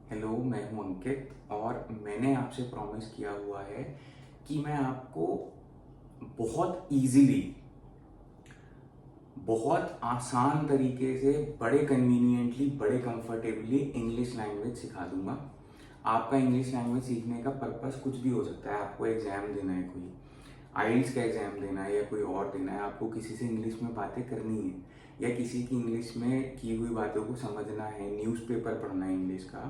Hello, मैं हूं अंकित और मैंने आपसे प्रॉमिस किया हुआ है कि मैं आपको बहुत इजीली, बहुत आसान तरीके से, बड़े कन्वीनियंटली, बड़े कंफर्टेबली इंग्लिश लैंग्वेज सिखा दूंगा। आपका इंग्लिश लैंग्वेज सीखने का पर्पस कुछ भी हो सकता है। आपको एग्जाम देना है, कोई आइल्स का एग्जाम देना है या कोई और देना है, आपको किसी से इंग्लिश में बातें करनी है या किसी की इंग्लिश में की हुई बातों को समझना है, न्यूज़पेपर पढ़ना है इंग्लिश का,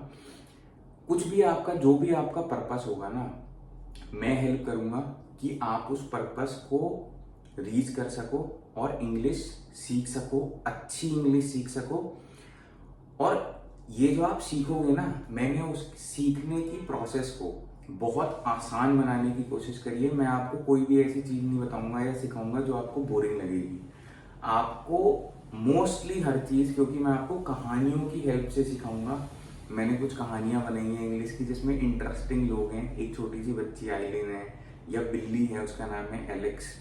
कुछ भी आपका, जो भी आपका पर्पस होगा ना, मैं हेल्प करूंगा कि आप उस पर्पस को रीच कर सको और इंग्लिश सीख सको, अच्छी इंग्लिश सीख सको। और ये जो आप सीखोगे ना, मैंने उस सीखने की प्रोसेस को बहुत आसान बनाने की कोशिश करी है। मैं आपको कोई भी ऐसी चीज़ नहीं बताऊंगा या सिखाऊंगा जो आपको बोरिंग लगेगी। आपको मोस्टली हर चीज़, क्योंकि मैं आपको कहानियों की हेल्प से सिखाऊंगा। मैंने कुछ कहानियां बनाई हैं इंग्लिश की जिसमें इंटरेस्टिंग लोग हैं। एक छोटी सी बच्ची आइलिन है, या बिल्ली है, उसका नाम है एलेक्स।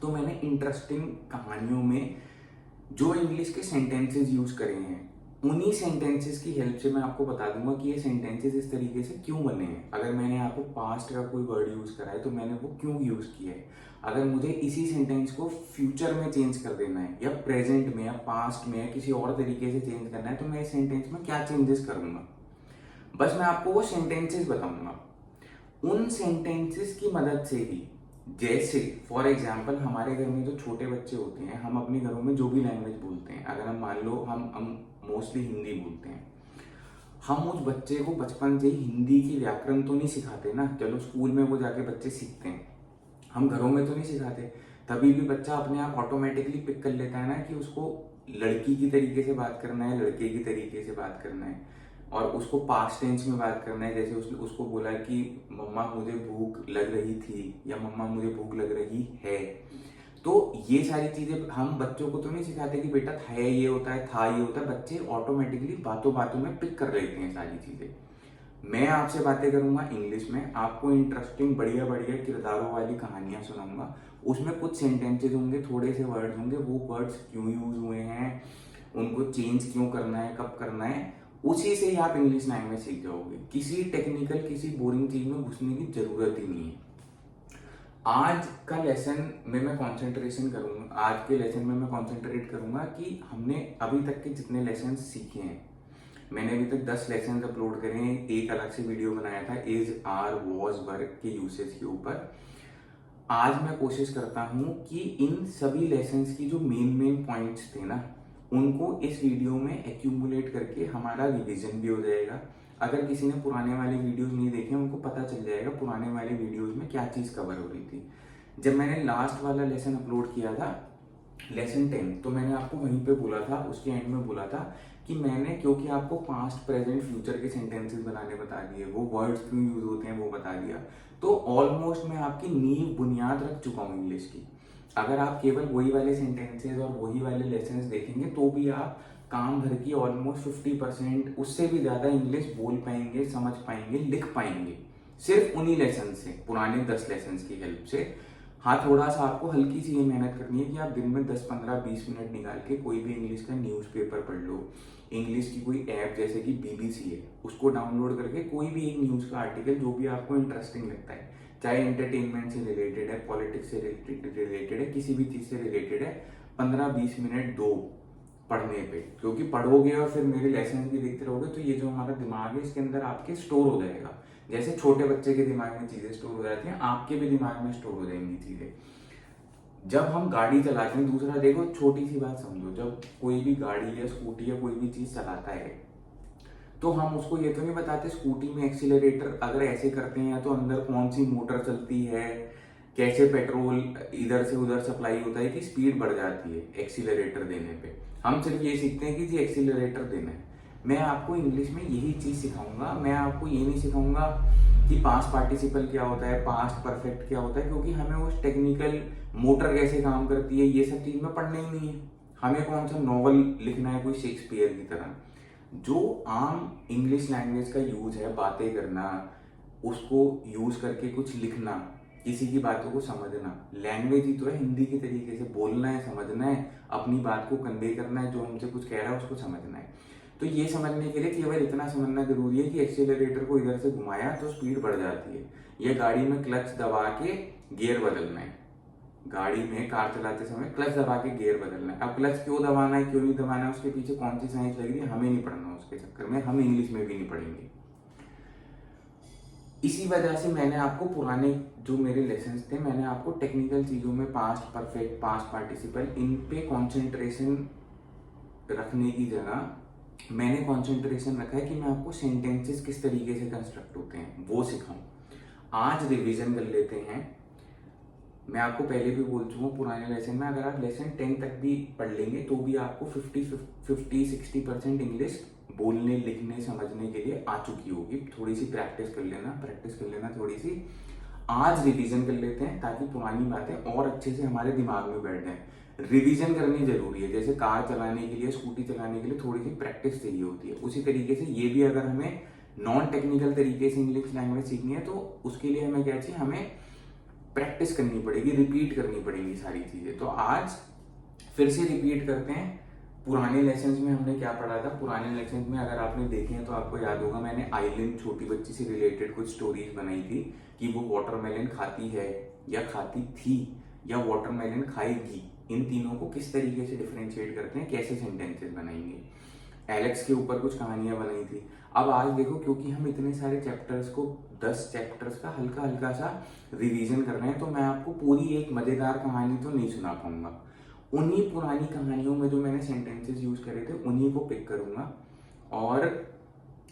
तो मैंने इंटरेस्टिंग कहानियों में जो इंग्लिश के सेंटेंसेस यूज करे हैं, उन्हीं सेंटेंसेस की हेल्प से मैं आपको बता दूंगा कि ये सेंटेंसेस इस तरीके से क्यों बने हैं। अगर मैंने आपको पास्ट का कोई वर्ड यूज करा है तो मैंने वो क्यों यूज किया है। अगर मुझे इसी सेंटेंस को फ्यूचर में चेंज कर देना है या प्रेजेंट में या पास्ट में या किसी और तरीके से चेंज करना है, तो मैं इस सेंटेंस में क्या चेंजेस करूंगा, बस मैं आपको वो सेंटेंसेस बताऊंगा। उन सेंटेंसेस की मदद से ही, जैसे फॉर एग्जाम्पल हमारे घर में जो छोटे बच्चे होते हैं, हम अपने घरों में जो भी लैंग्वेज बोलते हैं, अगर हम मान लो हम मोस्टली हिंदी बोलते हैं, हम उस बच्चे को बचपन से ही हिंदी की व्याकरण तो नहीं सिखाते ना। चलो स्कूल में वो जाके बच्चे सीखते हैं, हम घरों में तो नहीं सिखाते। तभी भी बच्चा अपने आप ऑटोमेटिकली पिक कर लेता है ना कि उसको लड़की की तरीके से बात करना है, लड़के की तरीके से बात करना है, और उसको पास्ट टेंस में बात करना है। जैसे उसने उसको बोला कि मम्मा मुझे भूख लग रही थी या मम्मा मुझे भूख लग रही है। तो ये सारी चीजें हम बच्चों को तो नहीं सिखाते कि बेटा है ये होता है, था ये होता है। बच्चे ऑटोमेटिकली बातों बातों में पिक कर लेते हैं सारी चीजें। मैं आपसे बातें करूंगा इंग्लिश में, आपको इंटरेस्टिंग बढ़िया बढ़िया किरदारों वाली कहानियां सुनाऊंगा। उसमें कुछ सेंटेंसेज होंगे, थोड़े से वर्ड्स होंगे, वो वर्ड्स क्यों यूज हुए हैं, उनको चेंज क्यों करना है, कब करना है, उसी से ही आप इंग्लिश लैंग्वेज सीख जाओगे। किसी टेक्निकल, किसी बोरिंग चीज में घुसने की जरूरत ही नहीं है। आज का लेसन में मैं कंसंट्रेशन करूंगा, आज के लेसन में मैं कंसंट्रेट करूंगा कि हमने अभी तक के जितने लेसन सीखे हैं। मैंने अभी तक 10 लेसन अपलोड करे हैं। एक अलग से वीडियो बनाया था इज, आर, वॉज, वर्क के यूसेज के ऊपर। आज मैं कोशिश करता हूँ कि इन सभी लेसन्स की जो मेन मेन पॉइंट्स थे ना, उनको इस वीडियो में एक्यूमुलेट करके हमारा रिवीजन भी हो जाएगा। अगर किसी ने पुराने वाले वीडियोस नहीं देखे, उनको पता चल जाएगा पुराने वाले वीडियोस में क्या चीज़ कवर हो रही थी। जब मैंने लास्ट वाला लेसन अपलोड किया था, लेसन 10, तो मैंने आपको वहीं पे बोला था, उसके एंड में बोला था कि मैंने, क्योंकि आपको पास्ट, प्रेजेंट, फ्यूचर के सेंटेंसेस बनाने बता दिए, वो वर्ड्स क्यों यूज होते हैं वो बता दिया, तो ऑलमोस्ट मैं आपकी नींव, बुनियाद रख चुका हूँ इंग्लिश की। अगर आप केवल वही वाले सेंटेंसेस और वही वाले लेसन देखेंगे तो भी आप काम भर की ऑलमोस्ट 50%, उससे भी ज्यादा इंग्लिश बोल पाएंगे, समझ पाएंगे, लिख पाएंगे, सिर्फ उन्हीं लेसन से, पुराने 10 लेसन की हेल्प से। हाँ, थोड़ा सा आपको हल्की सी ये मेहनत करनी है कि आप दिन में 10, 15, 20 मिनट निकाल के कोई भी इंग्लिश का न्यूज़पेपर पढ़ लो। इंग्लिश की कोई ऐप जैसे कि बीबीसी है, उसको डाउनलोड करके कोई भी एक न्यूज़ का आर्टिकल जो भी आपको इंटरेस्टिंग लगता है, चाहे एंटरटेनमेंट से रिलेटेड है, पॉलिटिक्स से रिलेटेड है, किसी भी चीज़ से रिलेटेड है, 15-20 मिनट दो पढ़ने पे। क्योंकि पढ़ोगे और फिर मेरे लेसन भी देखते रहोगे तो ये जो हमारा दिमाग है इसके अंदर आपके स्टोर हो जाएगा। जैसे छोटे बच्चे के दिमाग में चीजें स्टोर हो जाती हैं, आपके भी दिमाग में स्टोर हो जाएंगी चीजें। जब हम गाड़ी चलाते हैं, दूसरा देखो, छोटी सी बात समझो, जब कोई भी गाड़ी या स्कूटी या कोई भी चीज चलाता है तो हम उसको ये तो नहीं बताते स्कूटी में एक्सीलरेटर अगर ऐसे करते हैं तो अंदर कौन सी मोटर चलती है, कैसे पेट्रोल इधर से उधर सप्लाई होता है कि स्पीड बढ़ जाती है एक्सीलरेटर देने पे। हम सिर्फ ये सीखते हैं कि जी एक्सीलरेटर देना है। मैं आपको इंग्लिश में यही चीज सिखाऊंगा। मैं आपको ये नहीं सिखाऊंगा कि पास्ट पार्टिसिपल क्या होता है, पास्ट परफेक्ट क्या होता है, क्योंकि हमें उस टेक्निकल, मोटर कैसे काम करती है, ये सब चीज में पढ़ना ही नहीं है। हमें कौन सा नॉवल लिखना है कोई शेक्सपियर की तरह। जो आम इंग्लिश लैंग्वेज का यूज है, बातें करना, उसको यूज करके कुछ लिखना, किसी की बातों को समझना, लैंग्वेज ही तो है। हिंदी की तरीके से बोलना है, समझना है, अपनी बात को कन्वे करना है, जो हमसे कुछ कह रहा है उसको समझना है। तो ये समझने के लिए केवल इतना समझना जरूरी है कि एक्सीलरेटर को इधर से घुमाया तो स्पीड बढ़ जाती है, या गाड़ी में क्लच दबा के गियर बदलना है। गाड़ी में कार चलाते समय क्लच दबा के गियर बदलना है। अब क्लच क्यों दबाना है, क्यों नहीं दबाना है, उसके पीछे कौन सी साइंस लग रही है, हमें नहीं पढ़ना। उसके चक्कर में हम इंग्लिश में भी नहीं पढ़ेंगे। इसी वजह से मैंने आपको पुराने जो मेरे लेसन्स थे, मैंने आपको टेक्निकल चीज़ों में पास्ट परफेक्ट, पास्ट पार्टिसिपल, इन पे कंसंट्रेशन रखने की जगह मैंने कंसंट्रेशन रखा है कि मैं आपको सेंटेंसेस किस तरीके से कंस्ट्रक्ट होते हैं वो सिखाऊं। आज रिवीजन कर लेते हैं। मैं आपको पहले भी बोल चुका हूँ, पुराने लेसन में अगर आप लेसन 10 तक भी पढ़ लेंगे तो भी आपको 50-60% इंग्लिश बोलने, लिखने, समझने के लिए आ चुकी होगी। थोड़ी सी प्रैक्टिस कर लेना थोड़ी सी। आज रिवीजन कर लेते हैं ताकि पुरानी बातें और अच्छे से हमारे दिमाग में बैठ जाए। रिवीजन करनी जरूरी है। जैसे कार चलाने के लिए, स्कूटी चलाने के लिए थोड़ी सी प्रैक्टिस चाहिए होती है, उसी तरीके से ये भी अगर हमें नॉन टेक्निकल तरीके से इंग्लिश लैंग्वेज सीखनी है तो उसके लिए हमें क्या चाहिए, हमें प्रैक्टिस करनी पड़ेगी, रिपीट करनी पड़ेगी सारी चीजें। तो आज फिर से रिपीट करते हैं। पुराने लेसन्स में हमने क्या पढ़ा था। पुराने लेसन्स में अगर आपने देखे हैं तो आपको याद होगा, मैंने आइलिन छोटी बच्ची से रिलेटेड कुछ स्टोरीज बनाई थी कि वो वाटरमेलन खाती है या खाती थी या वाटरमेलन खाएगी। इन तीनों को किस तरीके से डिफरेंशिएट करते हैं, कैसे सेंटेंसेस बनाएंगे। एलेक्स के ऊपर कुछ कहानियां बनाई थी। अब आज देखो, क्योंकि हम इतने सारे चैप्टर्स को, 10 चैप्टर्स का हल्का हल्का सा रिवीजन कर रहे हैं, तो मैं आपको पूरी एक मजेदार कहानी तो नहीं सुना पाऊंगा। उन्हीं पुरानी कहानियों में जो मैंने सेंटेंसेस यूज करे थे उन्हीं को पिक करूंगा, और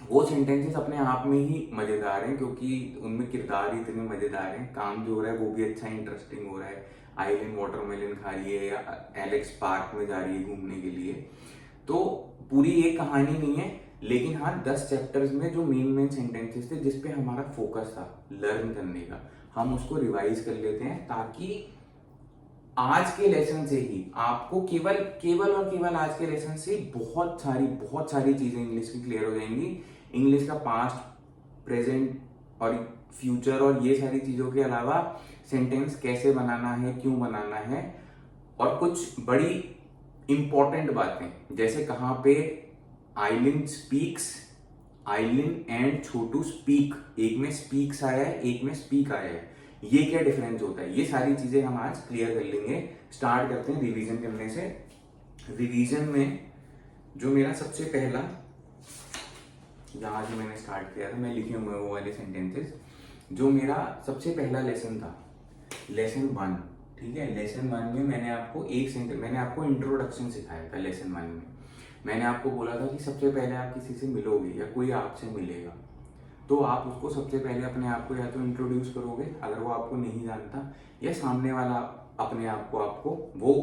वो सेंटेंसेस अपने आप में ही मजेदार हैं क्योंकि उनमें किरदार ही इतने मजेदार हैं। काम जो हो रहा है वो भी अच्छा इंटरेस्टिंग हो रहा है। आइलिन वाटरमेलन खा रही है या एलेक्स पार्क में जा रही है घूमने के लिए। तो पूरी एक कहानी नहीं है, लेकिन हाँ 10 चैप्टर्स में जो मेन सेंटेंसेस थे जिस पे हमारा फोकस था लर्न करने का, हम उसको रिवाइज कर लेते हैं ताकि आज के लेसन से ही आपको केवल और केवल आज के लेसन से बहुत सारी चीजें इंग्लिश की क्लियर हो जाएंगी। इंग्लिश का पास्ट, प्रेजेंट और फ्यूचर और ये सारी चीजों के अलावा सेंटेंस कैसे बनाना है, क्यों बनाना है, और कुछ बड़ी इंपॉर्टेंट बातें जैसे कहाँ पे आइलिन स्पीक्स, आइलिन एंड छोटू स्पीक, एक में स्पीक्स आया है, एक में स्पीक आया है, ये क्या डिफरेंस होता है, ये सारी चीजें हम आज क्लियर कर लेंगे। स्टार्ट करते हैं रिवीजन करने से। रिवीजन में जो मेरा सबसे पहला, यहां से मैंने स्टार्ट किया था, मैं लिखे हुए वो वाले सेंटेंसेस। जो मेरा सबसे पहला लेसन था, लेसन 1, ठीक है। लेसन 1 में मैंने आपको मैंने आपको इंट्रोडक्शन सिखाया था। लेसन 1 में मैंने आपको बोला था कि सबसे पहले आप किसी से मिलोगे या कोई आपसे मिलेगा तो आप उसको सबसे पहले अपने आप को या तो इंट्रोड्यूस करोगे अगर वो आपको नहीं जानता, या सामने वाला अपने आप को आपको वो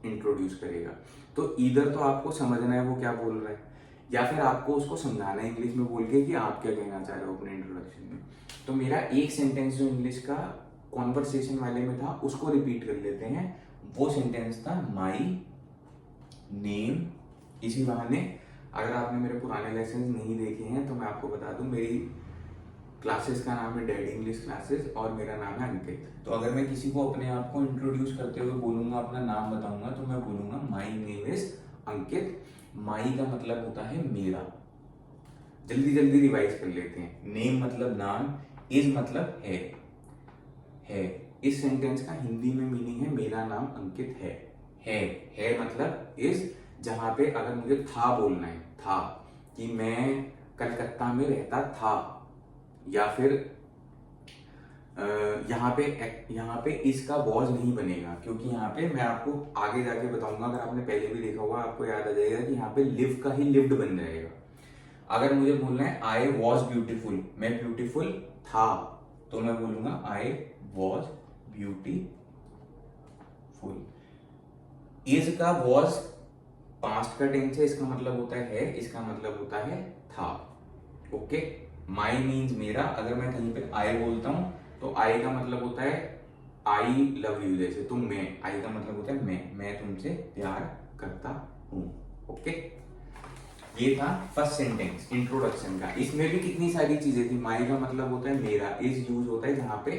इंट्रोड्यूस करेगा। तो इधर तो आपको समझना है वो क्या बोल रहा है, या फिर आपको उसको समझाना है इंग्लिश में बोल के कि आप क्या कहना चाह रहे हो अपने इंट्रोडक्शन में। तो मेरा एक सेंटेंस जो इंग्लिश का कॉन्वर्सेशन वाले में था उसको रिपीट कर लेते हैं। वो सेंटेंस था माई नेम। इसी बहाने अगर आपने मेरे पुराने लेसन नहीं देखे हैं तो मैं आपको बता दूं, मेरी क्लासेस का नाम है डैडी इंग्लिश क्लासेस और मेरा नाम है अंकित। तो अगर मैं किसी को अपने आप को इंट्रोड्यूस करते हुए बोलूंगा, अपना नाम बताऊंगा, तो मैं बोलूंगा माई नेम इज अंकित। माई का मतलब होता है मेरा। जल्दी जल्दी रिवाइज कर लेते हैं। नेम मतलब नाम, इज मतलब है। इस सेंटेंस का हिंदी में मीनिंग है मेरा नाम अंकित है। है मतलब इज, जहां पे अगर मुझे था बोलना है, था कि मैं कलकत्ता में रहता था, या फिर यहाँ पे इसका वॉज नहीं बनेगा क्योंकि यहाँ पे मैं आपको आगे जाके बताऊंगा। अगर आपने पहले भी देखा होगा आपको याद आ जाएगा कि यहाँ पे लिव का ही लिव्ड बन जाएगा। अगर मुझे बोलना है आई वॉज ब्यूटीफुल, मैं ब्यूटीफुल था, तो मैं बोलूंगा आई वॉज ब्यूटीफुल। इज का वॉज पास्ट का टेंस है, इसका मतलब होता है, इसका मतलब होता है था। ओके, माई मीन्स मेरा। अगर मैं कहीं पे आई बोलता हूं तो आई का मतलब होता है आई लव यू, जैसे तुम, मैं, आई का मतलब होता है मैं तुमसे प्यार करता हूं। ओके, ये था फर्स्ट सेंटेंस इंट्रोडक्शन का। इसमें भी कितनी सारी चीजें थी। माई का मतलब होता है मेरा। इज यूज होता है जहां पे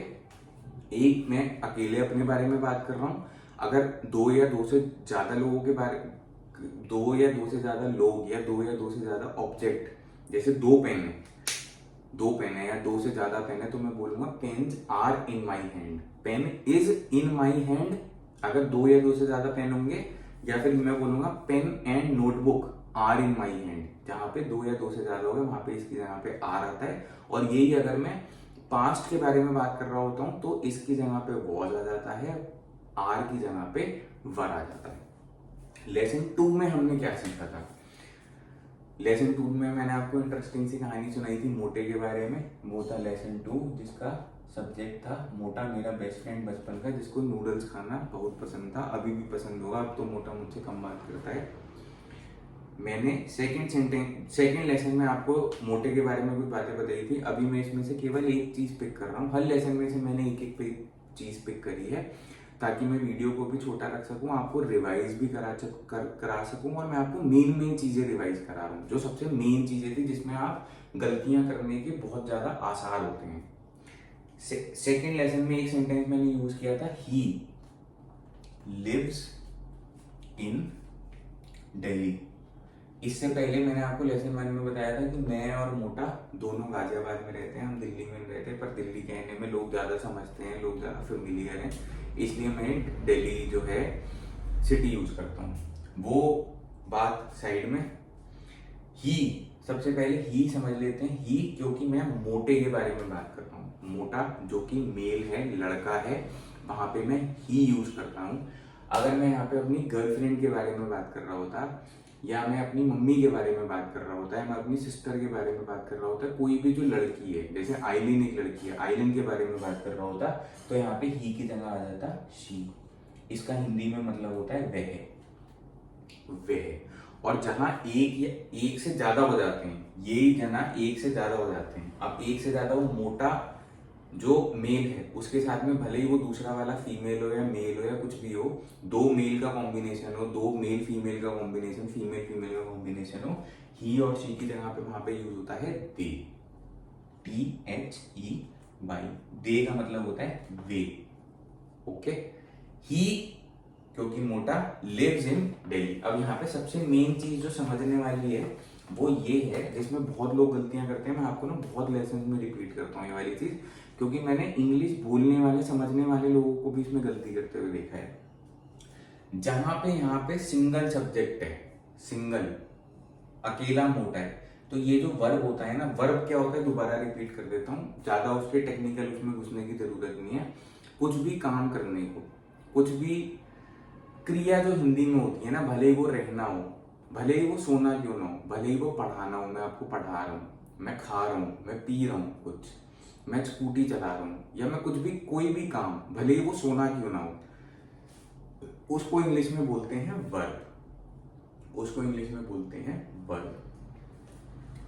एक मैं अकेले अपने बारे में बात कर रहा हूं। अगर 2 या 2 से ज्यादा लोगों के बारे दो या दो से ज्यादा लोग या दो या दो से ज्यादा ऑब्जेक्ट, जैसे दो पेन है या दो से ज्यादा पेन है, तो मैं बोलूंगा pens are in my hand, pen is in my hand अगर दो या दो से ज्यादा पेन होंगे। या फिर मैं बोलूंगा pen and notebook are in my hand, जहां पे दो या दो से ज्यादा होगा वहां पे इसकी जगह पे आर आता है। और यही अगर मैं पास्ट के बारे में बात कर रहा होता हूं तो इसकी जगह पे वॉज आ जाता है, आर की जगह पे वर आ जाता है। लेसन 2 में हमने क्या सीखा था? लेसन 2 में मैंने आपको इंटरेस्टिंग सी कहानी सुनाई थी मोटे के बारे में। वो था लेसन 2 जिसका सब्जेक्ट था मोटा, मेरा बेस्ट फ्रेंड बचपन का, जिसको नूडल्स खाना बहुत पसंद था, अभी भी पसंद होगा। अब तो मोटा मुझसे कम बात करता है। मैंने सेकंड लेसन में आपको मोटे के बारे में कुछ बातें बताई थी। अभी मैं इसमें से केवल एक चीज पिक कर रहा हूँ। हर लेसन में से मैंने एक एक चीज पिक करी है ताकि मैं वीडियो को भी छोटा रख सकूं, आपको रिवाइज भी करा सकूं। और मैं आपको मेन चीजें रिवाइज करा रहा हूँ, जो सबसे मेन चीजें थी जिसमें आप गलतियां करने के बहुत ज्यादा आसार होते हैं। सेकेंड लेसन में एक सेंटेंस मैंने यूज किया था, ही लिव्स इन दिल्ली। इससे पहले मैंने आपको लेसन 1 में बताया था कि मैं और मोटा दोनों गाजियाबाद में रहते हैं, हम दिल्ली में रहते हैं, पर दिल्ली कहने में लोग ज्यादा समझते हैं, लोग ज्यादा फेमिलियर हैं, इसलिए मैं दिल्ली जो है सिटी यूज करता हूँ। वो बात साइड में। ही, सबसे पहले ही समझ लेते हैं। ही क्योंकि मैं मोटे के बारे में बात कर रहा हूँ, मोटा जो कि मेल है, लड़का है, वहां पे मैं ही यूज करता हूँ। अगर मैं यहाँ पे अपनी गर्लफ्रेंड के बारे में बात कर रहा होता, या मैं अपनी मम्मी के बारे में बात कर रहा होता है, मैं अपनी सिस्टर के बारे में बात कर रहा होता, कोई भी जो लड़की है, जैसे आइलिन एक लड़की है, आइलिन के बारे में बात कर रहा होता, तो यहाँ पे ही की जगह आ जाता शी। इसका हिंदी में मतलब होता है वह। और जहां एक से ज्यादा हो जाते हैं, यही जना एक से ज्यादा हो जाते हैं। अब एक से ज्यादा वो मोटा जो मेल है उसके साथ में भले ही वो दूसरा वाला फीमेल हो या मेल हो या कुछ भी हो, दो मेल का कॉम्बिनेशन हो, दो मेल फीमेल का कॉम्बिनेशन, फीमेल फीमेल का कॉम्बिनेशन हो, ही और शी की जगह पे वहां पे यूज होता है दे, THE दे का मतलब होता है वे। ओके, ही क्योंकि मोटा, लिव्स इन दिल्ली। अब यहाँ पे सबसे मेन चीज जो समझने वाली है वो ये है, जिसमें बहुत लोग गलतियां करते हैं। मैं आपको ना बहुत लेसन में रिपीट करता हूँ ये वाली चीज, क्योंकि मैंने इंग्लिश बोलने वाले, समझने वाले लोगों को भी इसमें गलती करते हुए देखा है। जहां पे यहाँ पे सिंगल सब्जेक्ट है, सिंगल, अकेला मोटा है, तो ये जो वर्ब होता है ना, वर्ब क्या होता है दोबारा रिपीट कर देता हूँ, ज्यादा उसके टेक्निकल उसमें घुसने की जरूरत नहीं है। कुछ भी काम करने को, कुछ भी क्रिया जो हिंदी में होती है ना, भले ही वो रहना हो, भले ही वो सोना क्यों ना हो, भले ही वो पढ़ाना हो, मैं आपको पढ़ा रहा हूँ, मैं खा रहा हूँ, मैं पी रहा हूँ कुछ, मैं स्कूटी चला रहा हूँ, या मैं कुछ भी, कोई भी काम, भले ही वो सोना क्यों ना हो, उसको इंग्लिश में बोलते हैं वर्ब। उसको इंग्लिश में बोलते हैं वर्ब।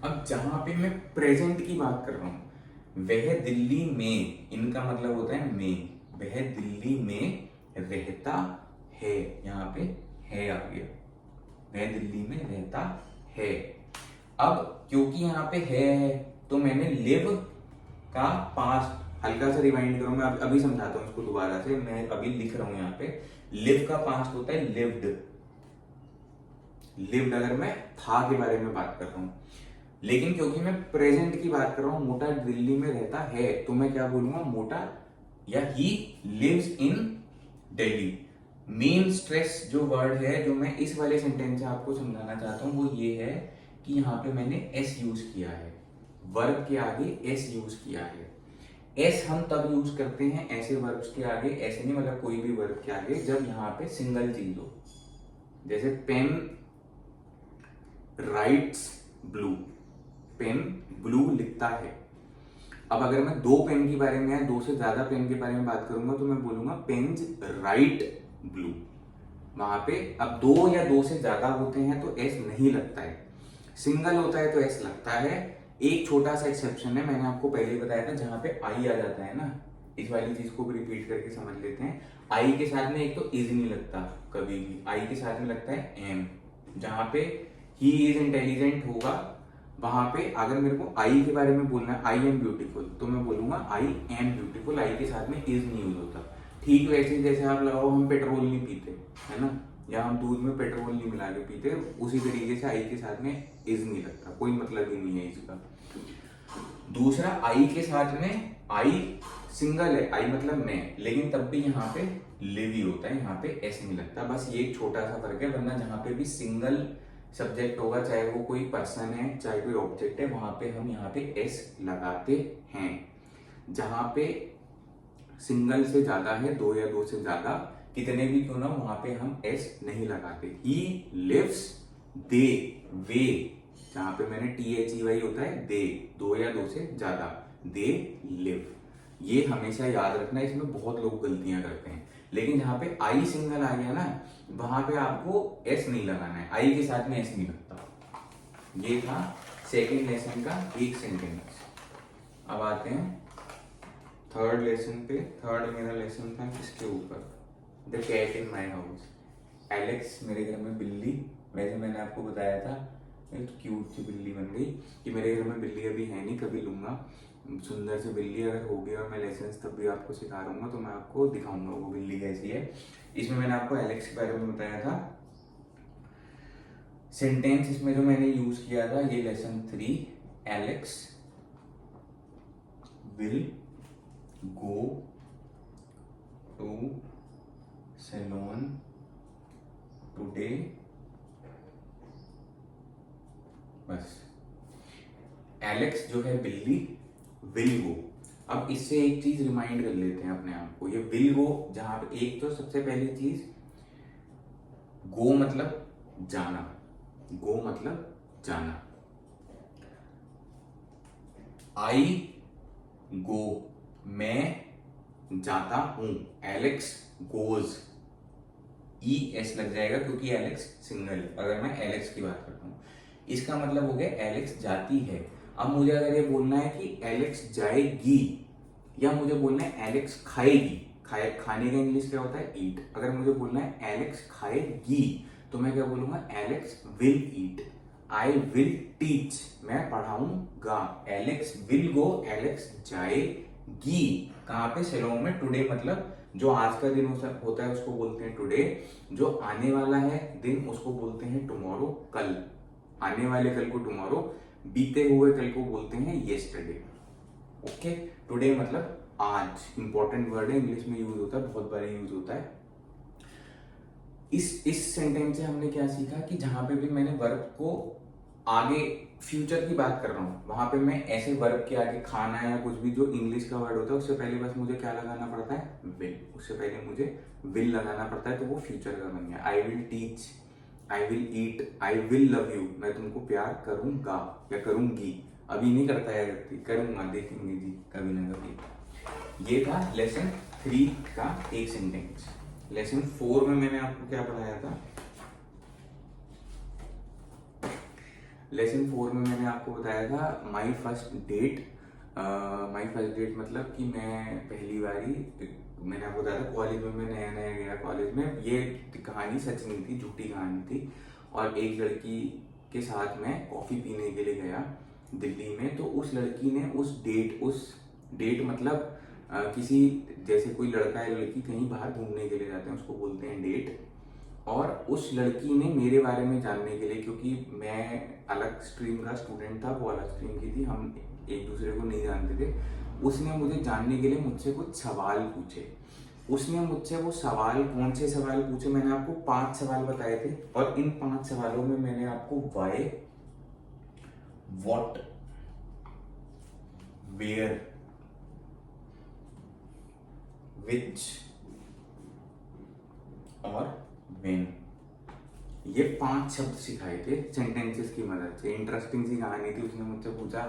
अब जहां पे मैं प्रेजेंट की बात कर रहा हूं, वह दिल्ली में, इनका मतलब होता है में, वह दिल्ली में रहता है, यहाँ पे है आ गया, वह दिल्ली में रहता है। अब क्योंकि यहाँ पे है तो मैंने लिव का पास्ट, हल्का सा रिवाइंड करूं, मैं अभी समझाता हूं इसको दोबारा से। मैं अभी लिख रहा हूं यहाँ पे, लिव का पास्ट होता है लिव्ड। लिव्ड अगर मैं था के बारे में बात कर रहा हूं, लेकिन क्योंकि मैं प्रेजेंट की बात कर रहा हूं, मोटा दिल्ली में रहता है, तो मैं क्या बोलूंगा, मोटा या he lives in Delhi. Main stress जो वर्ड है जो मैं इस वाले सेंटेंस से आपको समझाना चाहता हूं वो ये है कि यहाँ पे मैंने एस यूज किया है, वर्ब के आगे एस यूज किया है। एस हम तब यूज करते हैं ऐसे वर्ब्स के आगे, ऐसे नहीं मतलब कोई भी वर्ब के आगे, जब यहाँ पे सिंगल चीज हो। जैसे pen writes blue, pen blue लिखता है। अब अगर मैं दो पेन के बारे में या दो से ज्यादा पेन के बारे में बात करूंगा तो मैं बोलूंगा पेन्स राइट ब्लू। वहां पे अब दो या दो से ज्यादा होते हैं तो एस नहीं लगता है, सिंगल होता है तो एस लगता है। एक छोटा सा एक्सेप्शन है, मैंने आपको पहले ही बताया था, जहां पे आई आ जाता है ना, इस वाली चीज को भी रिपीट करके समझ लेते हैं। आई के साथ में एक तो इज नहीं लगता कभी भी, आई के साथ में लगता है एम। जहां पे ही इज इंटेलिजेंट होगा, वहां पे अगर मेरे को आई के बारे में बोलना है, आई एम ब्यूटीफुल, तो मैं बोलूंगा आई एम ब्यूटीफुल, आई के साथ में इज नहीं यूज होता। ठीक वैसे जैसे आप लगाओ हम पेट्रोल नहीं पीते, है ना, या हम दूध में पेट्रोल नहीं मिला के पीते, उसी तरीके से आई के साथ में इज नहीं लगता, कोई मतलब ही नहीं है इसका। दूसरा, आई के साथ में आई सिंगल है, आई मतलब मैं, लेकिन तब भी यहाँ पे लिव ही होता है, यहाँ पे एस नहीं लगता। बस ये एक छोटा सा फर्क है, वरना जहाँ पे भी सिंगल सब्जेक्ट होगा, चाहे वो कोई पर्सन है चाहे कोई ऑब्जेक्ट है, वहां पे हम यहाँ पे एस लगाते हैं। जहां पे सिंगल से ज्यादा है, दो या दो से ज्यादा, कितने भी क्यों ना, वहां पे हम एस नहीं लगाते। ही लिव्स, दे, वे, जहां पे मैंने THEY होता है दे, दो या दो से ज्यादा, दे लिव। ये हमेशा याद रखना, इसमें बहुत लोग गलतियां करते हैं। लेकिन जहां पे आई सिंगल आ गया ना, वहां पे आपको एस नहीं लगाना है, आई के साथ में एस नहीं लगता। ये था सेकेंड लेसन का एक सेंटेंस। अब आते हैं थर्ड लेसन पे। थर्ड मेरा लेसन था किसके ऊपर, the cat in my house. Alex, मेरे घर में बिल्ली, वैसे मैंने आपको बताया था एक क्यूट सी बिल्ली बन गई, कि मेरे घर में बिल्ली अभी है नहीं, कभी लूंगा सुंदर सी बिल्ली। अगर होगी और मैं लेसन तब भी आपको सिखा दूंगा, तो मैं आपको दिखाऊंगा वो बिल्ली कैसी है। इसमें मैंने आपको एलेक्स के बारे में बताया था। सेंटेंस इसमें जो मैंने यूज किया था, ये lesson 3, Alex will go to salon today. बस, एलेक्स जो है बिल्ली, विल गो। अब इससे एक चीज रिमाइंड कर लेते हैं अपने आप को, ये विल गो, जहां पे एक तो सबसे पहली चीज, गो मतलब जाना, गो मतलब जाना। आई गो, मैं जाता हूं, एलेक्स गोज, ES लग जाएगा क्योंकि एलेक्स सिंगल, अगर मैं एलेक्स की बात करता हूं। इसका मतलब हो गया एलेक्स जाती है। अब मुझे अगर ये बोलना है कि एलेक्स जाएगी, या मुझे बोलना है एलेक्स खाएगी, खाने का इंग्लिश क्या होता है, ईट। अगर मुझे बोलना है एलेक्स खाएगी, तो मैं क्या बोलूंगा, Alex will eat. I will teach, मैं पढ़ाऊंगा। एलेक्स विल गो, एलेक्स जाएगी। कहाँ पे, सैलून में। टुडे मतलब जो आज का दिन होता है उसको बोलते हैं टुडे, जो आने वाला है दिन उसको बोलते हैं टुमारो, कल। आने वाले कल को टुमारो, बीते हुए कल को बोलते हैं येस्टरडे। ओके, टुडे मतलब आज, इंपॉर्टेंट वर्ड है, इंग्लिश में यूज होता है, बहुत बार यूज होता है। इस सेंटेंस से हमने क्या सीखा कि जहां पे भी मैंने वर्ब को आगे फ्यूचर की बात कर रहा हूँ, वहां पे मैं ऐसे वर्ब के आगे खाना या कुछ भी जो इंग्लिश का वर्ड होता है, उससे पहले बस मुझे क्या लगाना पड़ता है, विल। उससे पहले मुझे विल लगाना पड़ता है, तो वो फ्यूचर का बन गया। I will teach, I will eat, I will love you, मैं तुमको प्यार करूंगा या करूंगी। अभी नहीं करता है व्यक्ति, करूंगा, देखेंगे जी कभी ना कभी। ये था लेसन 3 का एक सेंटेंस। लेसन 4 में मैंने आपको क्या पढ़ाया था, लेसन 4 में मैंने आपको बताया था my first date. My first date मतलब कि मैं पहली बारी, मैंने आपको बताया था कॉलेज में मैं नया नया गया कॉलेज में। ये कहानी सच नहीं थी, झूठी कहानी थी। और एक लड़की के साथ मैं कॉफी पीने के लिए गया दिल्ली में, तो उस लड़की ने उस डेट मतलब किसी, जैसे कोई लड़का या लड़की कहीं बाहर घूमने के लिए जाते हैं, उसको बोलते हैं डेट। और उस लड़की ने मेरे बारे में जानने के लिए, क्योंकि मैं अलग स्ट्रीम का स्टूडेंट था, वो अलग स्ट्रीम की थी, हम एक दूसरे को नहीं जानते थे, उसने मुझे जानने के लिए मुझसे कुछ सवाल पूछे। उसने मुझसे वो सवाल, कौन से सवाल पूछे, मैंने आपको 5 सवाल बताए थे, और इन 5 सवालों में मैंने आपको वाई, व्हाट, वेयर, विच और व्हेन, ये 5 शब्द सिखाए थे सेंटेंसेस की मदद से। इंटरेस्टिंग सी कहानी थी। उसने मुझसे पूछा,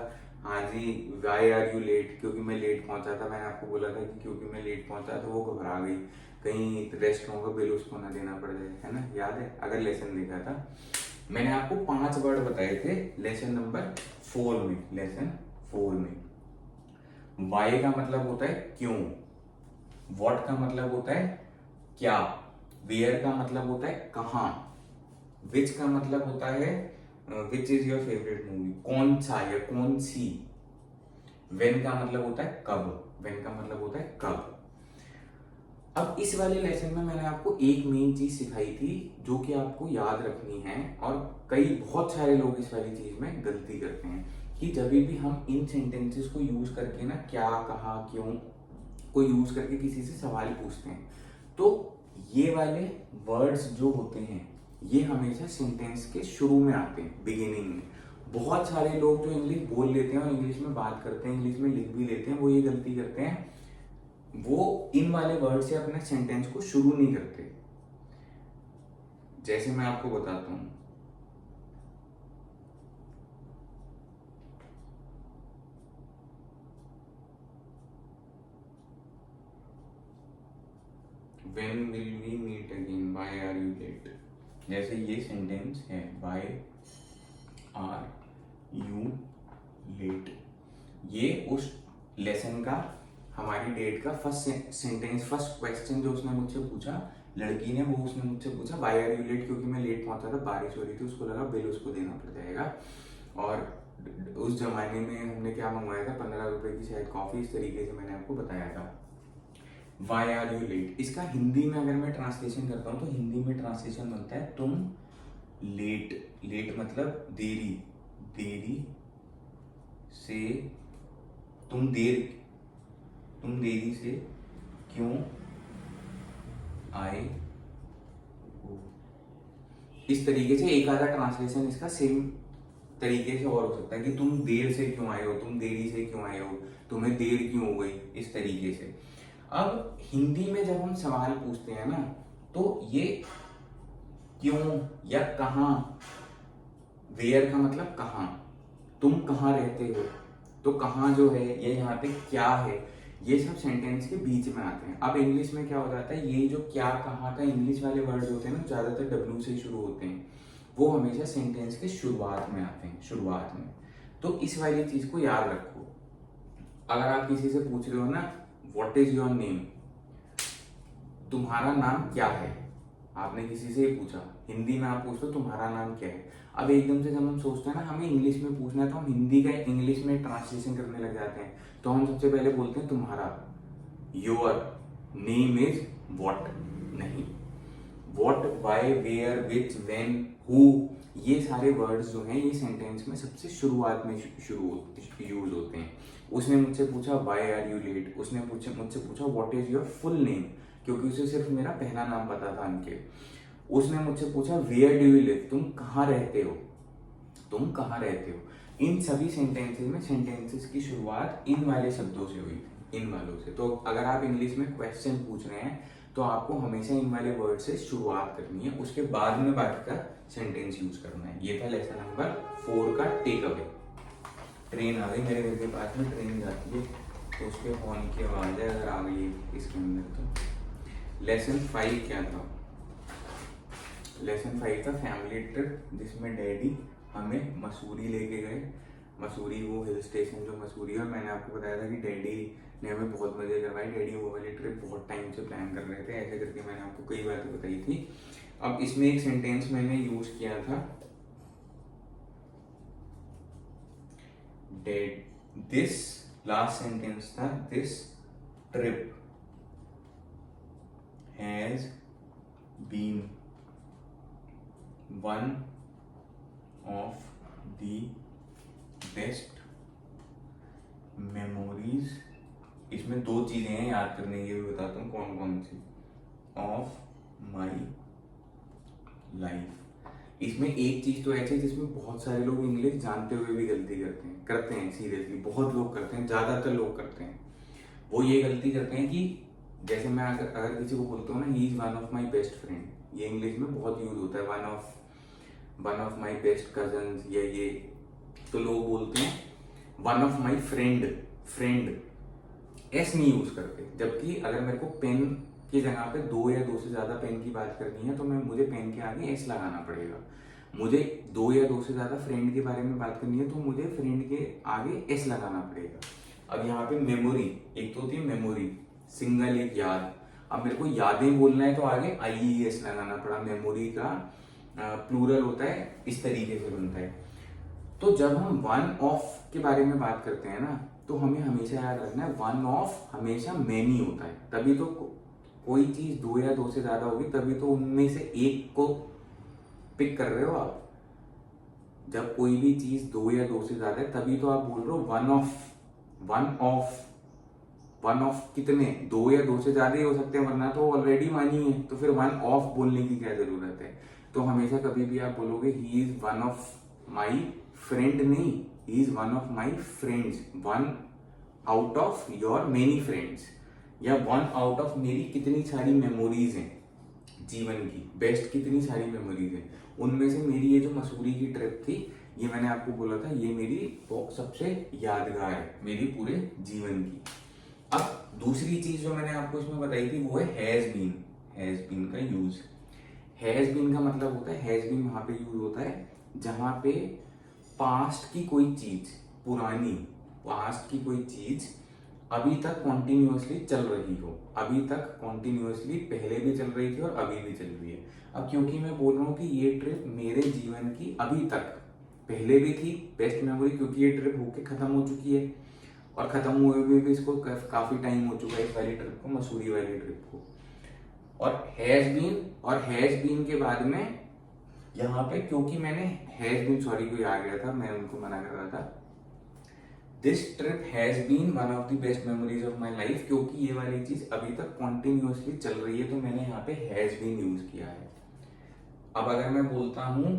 हाँ जी वाई आर यू लेट, क्योंकि मैं लेट पहुंचा था। मैंने आपको बोला था कि क्योंकि मैं लेट पहुंचा, तो वो घबरा गई, कहीं रेस्टोरेंट का बिल उसको ना देना पड़ जाए, है ना, याद है अगर लेसन देखा था। मैंने आपको 5 वर्ड बताए थे लेसन नंबर 4 में। लेसन 4 में वाई का मतलब होता है क्यों, व्हाट का मतलब होता है क्या, वेयर का मतलब होता है कहाँ, विच का मतलब होता है which is your favourite movie, कौन सा या कौन सी, व्हेन का मतलब होता है कब, व्हेन का मतलब होता है कब। अब इस वाले लेसन में मैंने आपको एक मेन चीज सिखाई थी जो कि आपको याद रखनी है, और बहुत सारे लोग इस वाली चीज में गलती करते हैं कि जब भी हम इन सेंटेंसेस को यूज करके ना क्या, कहाँ, क्यों को यूज करके किसी से सवाल पूछते हैं, तो ये वाले वर्ड्स जो होते हैं ये हमेशा सेंटेंस के शुरू में आते हैं, बिगिनिंग में। बहुत सारे लोग जो इंग्लिश बोल लेते हैं और इंग्लिश में बात करते हैं, इंग्लिश में लिख भी लेते हैं, वो ये गलती करते हैं, वो इन वाले वर्ड से अपने सेंटेंस को शुरू नहीं करते। जैसे मैं आपको बताता हूं, When will we meet again? Why are you late? जैसे ये सेंटेंस है, Why are you late? ये उस लेसन का, हमारी डेट का फर्स्ट सेंटेंस, फर्स्ट क्वेश्चन जो उसने मुझसे पूछा, लड़की ने, वो उसने मुझसे पूछा वाई आर यू लेट, क्योंकि मैं लेट पहुंचा था, बारिश हो रही थी, उसको लगा बिल उसको देना पड़ जाएगा। और उस जमाने में हमने क्या मंगवाया था, 15 रुपए की शायद कॉफी, इस तरीके से मैंने आपको बताया था। वाई आर यू लेट, इसका हिंदी में अगर मैं ट्रांसलेशन करता हूँ तो हिंदी में ट्रांसलेशन बनता है तुम लेट। लेट मतलब देरी, देरी से, तुम देरी से क्यों आए हो। इस तरीके से एक आधा ट्रांसलेशन इसका सेम तरीके से और हो सकता है कि तुम देर से क्यों आए हो, तुम देरी से क्यों आए हो, तुम्हें देर क्यों हो गई, इस तरीके से। अब हिंदी में जब हम सवाल पूछते हैं ना, तो ये क्यों या कहाँ, वेयर का मतलब कहाँ, तुम कहाँ रहते हो, तो कहाँ जो है ये यहाँ पे क्या है, ये सब सेंटेंस के बीच में आते हैं। अब इंग्लिश में क्या हो जाता है, ये जो क्या, कहाँ का इंग्लिश वाले वर्ड होते हैं ना, ज्यादातर डब्ल्यू से शुरू होते हैं, वो हमेशा सेंटेंस के शुरुआत में आते हैं, शुरुआत में। तो इस वाली चीज को याद रखो। अगर आप किसी से पूछ रहे हो ना, व्हाट इज योर नेम, तुम्हारा नाम क्या है, आपने किसी से ही पूछा, हिंदी में आप पूछते हो तुम्हारा नाम क्या है। अब एकदम से जब हम सोचते हैं ना हमें इंग्लिश में पूछना है, तो हम हिंदी का इंग्लिश में ट्रांसलेशन करने लग जाते हैं। तो हम सबसे पहले बोलते हैं तुम्हारा, योर नेम इज व्हाट, नहीं, what, why, where, which, when, who, ये सारे वर्ड्स जो हैं ये सेंटेंस में सबसे शुरुआत में यूज होते हैं। उसने मुझसे पूछा वाई आर यू लेट, उसने मुझसे पूछा what is your full name, क्योंकि उसे सिर्फ मेरा पहला नाम पता था अंकित। उसने मुझसे पूछा वेयर डू यू लिव, तुम कहाँ रहते हो, तुम कहाँ रहते हो। इन सभी सेंटेंसेस में सेंटेंसेस की शुरुआत इन वाले शब्दों से हुई थी, इन वालों से। तो अगर आप इंग्लिश में क्वेश्चन पूछ रहे हैं तो आपको हमेशा इन वाले वर्ड से शुरुआत करनी है, उसके बाद में बाकी का सेंटेंस यूज करना है। ये था लेसन नंबर 4 का टेक अवे। ट्रेन आ गई मेरे घर के पास में, ट्रेन जाती है तो उसके हॉर्न की आवाज है, अगर आ गई इसके अंदर तो। लेसन 5 क्या था, लेसन 5 था फैमिली ट्रिप, जिसमें डैडी हमें मसूरी लेके गए। मसूरी वो हिल स्टेशन जो मसूरी है, और मैंने आपको बताया था कि डैडी ने हमें बहुत मजे करवाए। डैडी वो वाली ट्रिप बहुत टाइम से प्लान कर रहे थे, ऐसे करके मैंने आपको कई बातें बताई थी। अब इसमें एक सेंटेंस मैंने यूज किया था, दिस, लास्ट सेंटेंस था this trip has been one of the best memories. इसमें 2 चीजें हैं याद करने की, भी बताता हूँ कौन कौन सी, ऑफ माई लाइफ। इसमें एक चीज तो ऐसी है जिसमें बहुत सारे लोग इंग्लिश जानते हुए भी गलती करते हैं सीरियसली, बहुत लोग करते हैं, ज्यादातर लोग करते हैं। वो ये गलती करते हैं कि जैसे मैं अगर किसी को बोलता हूँ ना, ही is one of my best friend, ये इंग्लिश में बहुत यूज होता है, one of my best cousin, ये तो लोग बोलते हैं one of my friend, S नहीं यूज करते। जबकि अगर मेरे को पेन की जगह पे 2 या 2 से ज्यादा पेन की बात करनी है तो मुझे पेन के आगे एस लगाना पड़ेगा। मुझे 2 या 2 से ज्यादा फ्रेंड के बारे में बात करनी है तो मुझे फ्रेंड के आगे एस लगाना पड़ेगा। अब यहाँ पे मेमोरी, एक तो होती है मेमोरी, सिंगल, एक याद। अब मेरे को यादें बोलना है तो आगे IES लगाना पड़ा। मेमोरी का प्लूरल होता है, इस तरीके से बनता है। तो जब हम वन ऑफ के बारे में बात करते हैं ना, तो हमें हमेशा याद रखना है वन ऑफ हमेशा मैनी होता है, तभी तो कोई चीज दो या दो से ज्यादा होगी तभी तो उनमें से एक को पिक कर रहे हो आप। जब कोई भी चीज दो या दो से ज्यादा है तभी तो आप बोल रहे हो वन ऑफ कितने, दो या दो से ज्यादा ही हो सकते हैं, वरना तो ऑलरेडी वन ही है, तो फिर वन ऑफ बोलने की क्या जरूरत है। तो हमेशा कभी भी आप बोलोगे he is one of my friend, नहीं, he is one of my friends, one out of your many friends, या वन आउट ऑफ मेरी कितनी सारी मेमोरीज हैं जीवन की, बेस्ट कितनी सारी मेमोरीज हैं, उनमें से मेरी ये जो मसूरी की ट्रिप थी, ये मैंने आपको बोला था ये मेरी सबसे यादगार है मेरी पूरे जीवन की। अब दूसरी चीज जो मैंने आपको इसमें बताई थी वो है हैज बीन। हैज बीन का यूज, हैज बीन का मतलब होता है, हैज बीन वहां पे यूज होता है जहां पे पास्ट की कोई चीज, पुरानी पास्ट की कोई चीज अभी तक कॉन्टिन्यूअसली चल रही हो, अभी तक कॉन्टिन्यूअसली पहले भी चल रही थी और अभी भी चल रही है। अब क्योंकि मैं बोल रहा हूँ कि ये ट्रिप मेरे जीवन की अभी तक, पहले भी थी बेस्ट मेमोरी, क्योंकि ये ट्रिप होके खत्म हो चुकी है और खत्म हुए हुए भी इसको काफी टाइम हो चुका है इस वाली ट्रिप को, मसूरी वाली ट्रिप को। और हैज बीन के बाद में यहाँ पे, क्योंकि मैंने हैज बीन, सॉरी कोई आ गया था मैं उनको मना कर रहा था, this trip has been one of the best memories of my life, क्योंकि ये वाली चीज अभी तक कॉन्टिन्यूअसली चल रही है तो मैंने यहाँ पे हैज बीन यूज किया है। अब अगर मैं बोलता हूं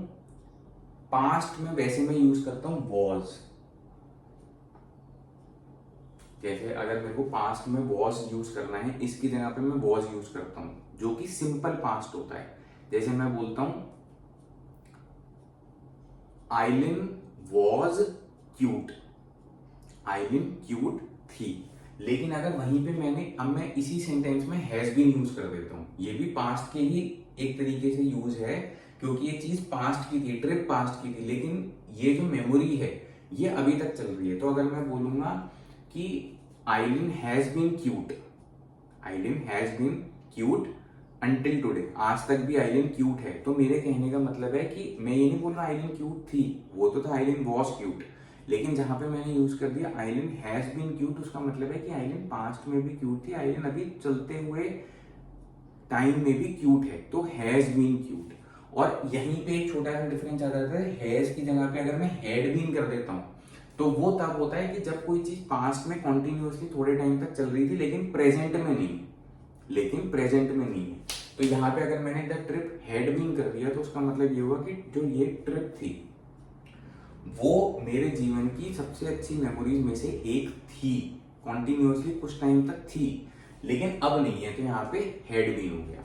पास्ट में, वैसे मैं यूज करता हूं वॉज, जैसे अगर मेरे को पास्ट में वॉज यूज करना है, इसकी जगह पे मैं वॉज यूज करता हूं जो कि सिंपल पास्ट होता है। जैसे मैं बोलता हूं आइलिन वॉज क्यूट, आइलिन क्यूट थी, लेकिन अगर वहीं पे अब मैं इसी सेंटेंस में हैज बीन यूज कर देता हूँ, ये भी पास्ट के ही एक तरीके से यूज है क्योंकि ये चीज पास्ट की थी, ट्रिप पास्ट की थी, लेकिन ये जो मेमोरी है ये अभी तक चल रही है। तो अगर मैं बोलूंगा कि Aileen has been cute, Aileen has been cute until today, आज तक भी आइलिन क्यूट है, तो मेरे कहने का मतलब है कि मैं ये नहीं बोल रहा आइलिन क्यूट थी, वो तो था आइलिन वॉज क्यूट, लेकिन जहां पे मैंने यूज कर दिया आइलिन हैज बीन क्यूट, उसका मतलब है कि आइलिन पास्ट में भी क्यूट थी, आइलिन अभी चलते हुए टाइम में भी क्यूट है, तो हैज बीन क्यूट। और यहीं पे एक छोटा सा डिफरेंस आ जाता है, हैज की जगह पे अगर मैं हैड बीन कर देता हूं तो वो तब होता है कि जब कोई चीज पास्ट में कॉन्टिन्यूअसली थोड़े टाइम तक चल रही थी लेकिन प्रेजेंट में नहीं, लेकिन प्रेजेंट में नहीं है। तो यहाँ पे अगर मैंने द ट्रिप हैड बीन कर दिया तो उसका मतलब ये हुआ कि जो ये ट्रिप थी वो मेरे जीवन की सबसे अच्छी मेमोरीज में से एक थी, कॉन्टिन्यूअसली कुछ टाइम तक थी, लेकिन अब नहीं है, तो यहाँ पे हैड बीन हो गया।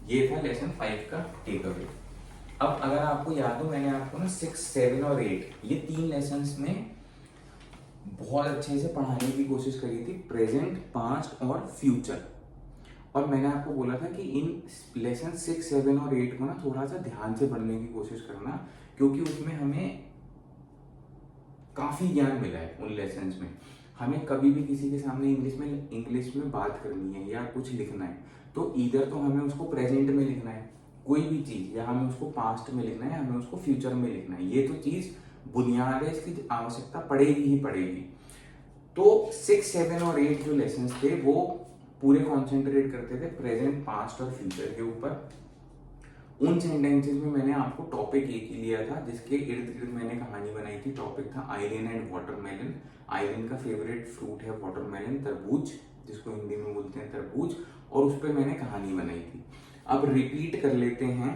ये था लेसन 5 का टेक अवे। अब अगर आपको याद हो, मैंने आपको ना 6, 7 और 8 ये 3 लेसन्स में बहुत अच्छे से पढ़ाने की कोशिश करी थी, प्रेजेंट, पास्ट और फ्यूचर। और मैंने आपको बोला था कि इन लेसन 6, 7 और 8 को ना थोड़ा सा ध्यान से पढ़ने की कोशिश करना, क्योंकि उसमें हमें काफी ज्ञान मिला है उन लेसन्स में। हमें कभी भी किसी के सामने इंग्लिश में बात करनी है या कुछ लिखना है तो इधर तो हमें उसको प्रेजेंट में लिखना है कोई भी चीज, या हमें उसको पास्ट में लिखना है, हमें उसको फ्यूचर में लिखना है, ये तो चीज बुनियाद है, इसकी आवश्यकता पड़ेगी ही पड़ेगी। तो 6, 7 और 8 जो लेसन थे वो पूरे कॉन्सेंट्रेट करते थे प्रेजेंट, पास्ट और फ्यूचर के ऊपर। उन सेंटेंसेस में मैंने आपको टॉपिक एक ही लिया था जिसके इर्द गिर्द मैंने कहानी बनाई थी। टॉपिक था आइलिन एंड वाटरमेलन। आइलिन का फेवरेट फ्रूट है वाटरमेलन, तरबूज, जिसको हिंदी में बोलते हैं तरबूज, और उस पर मैंने कहानी बनाई थी। अब रिपीट कर लेते हैं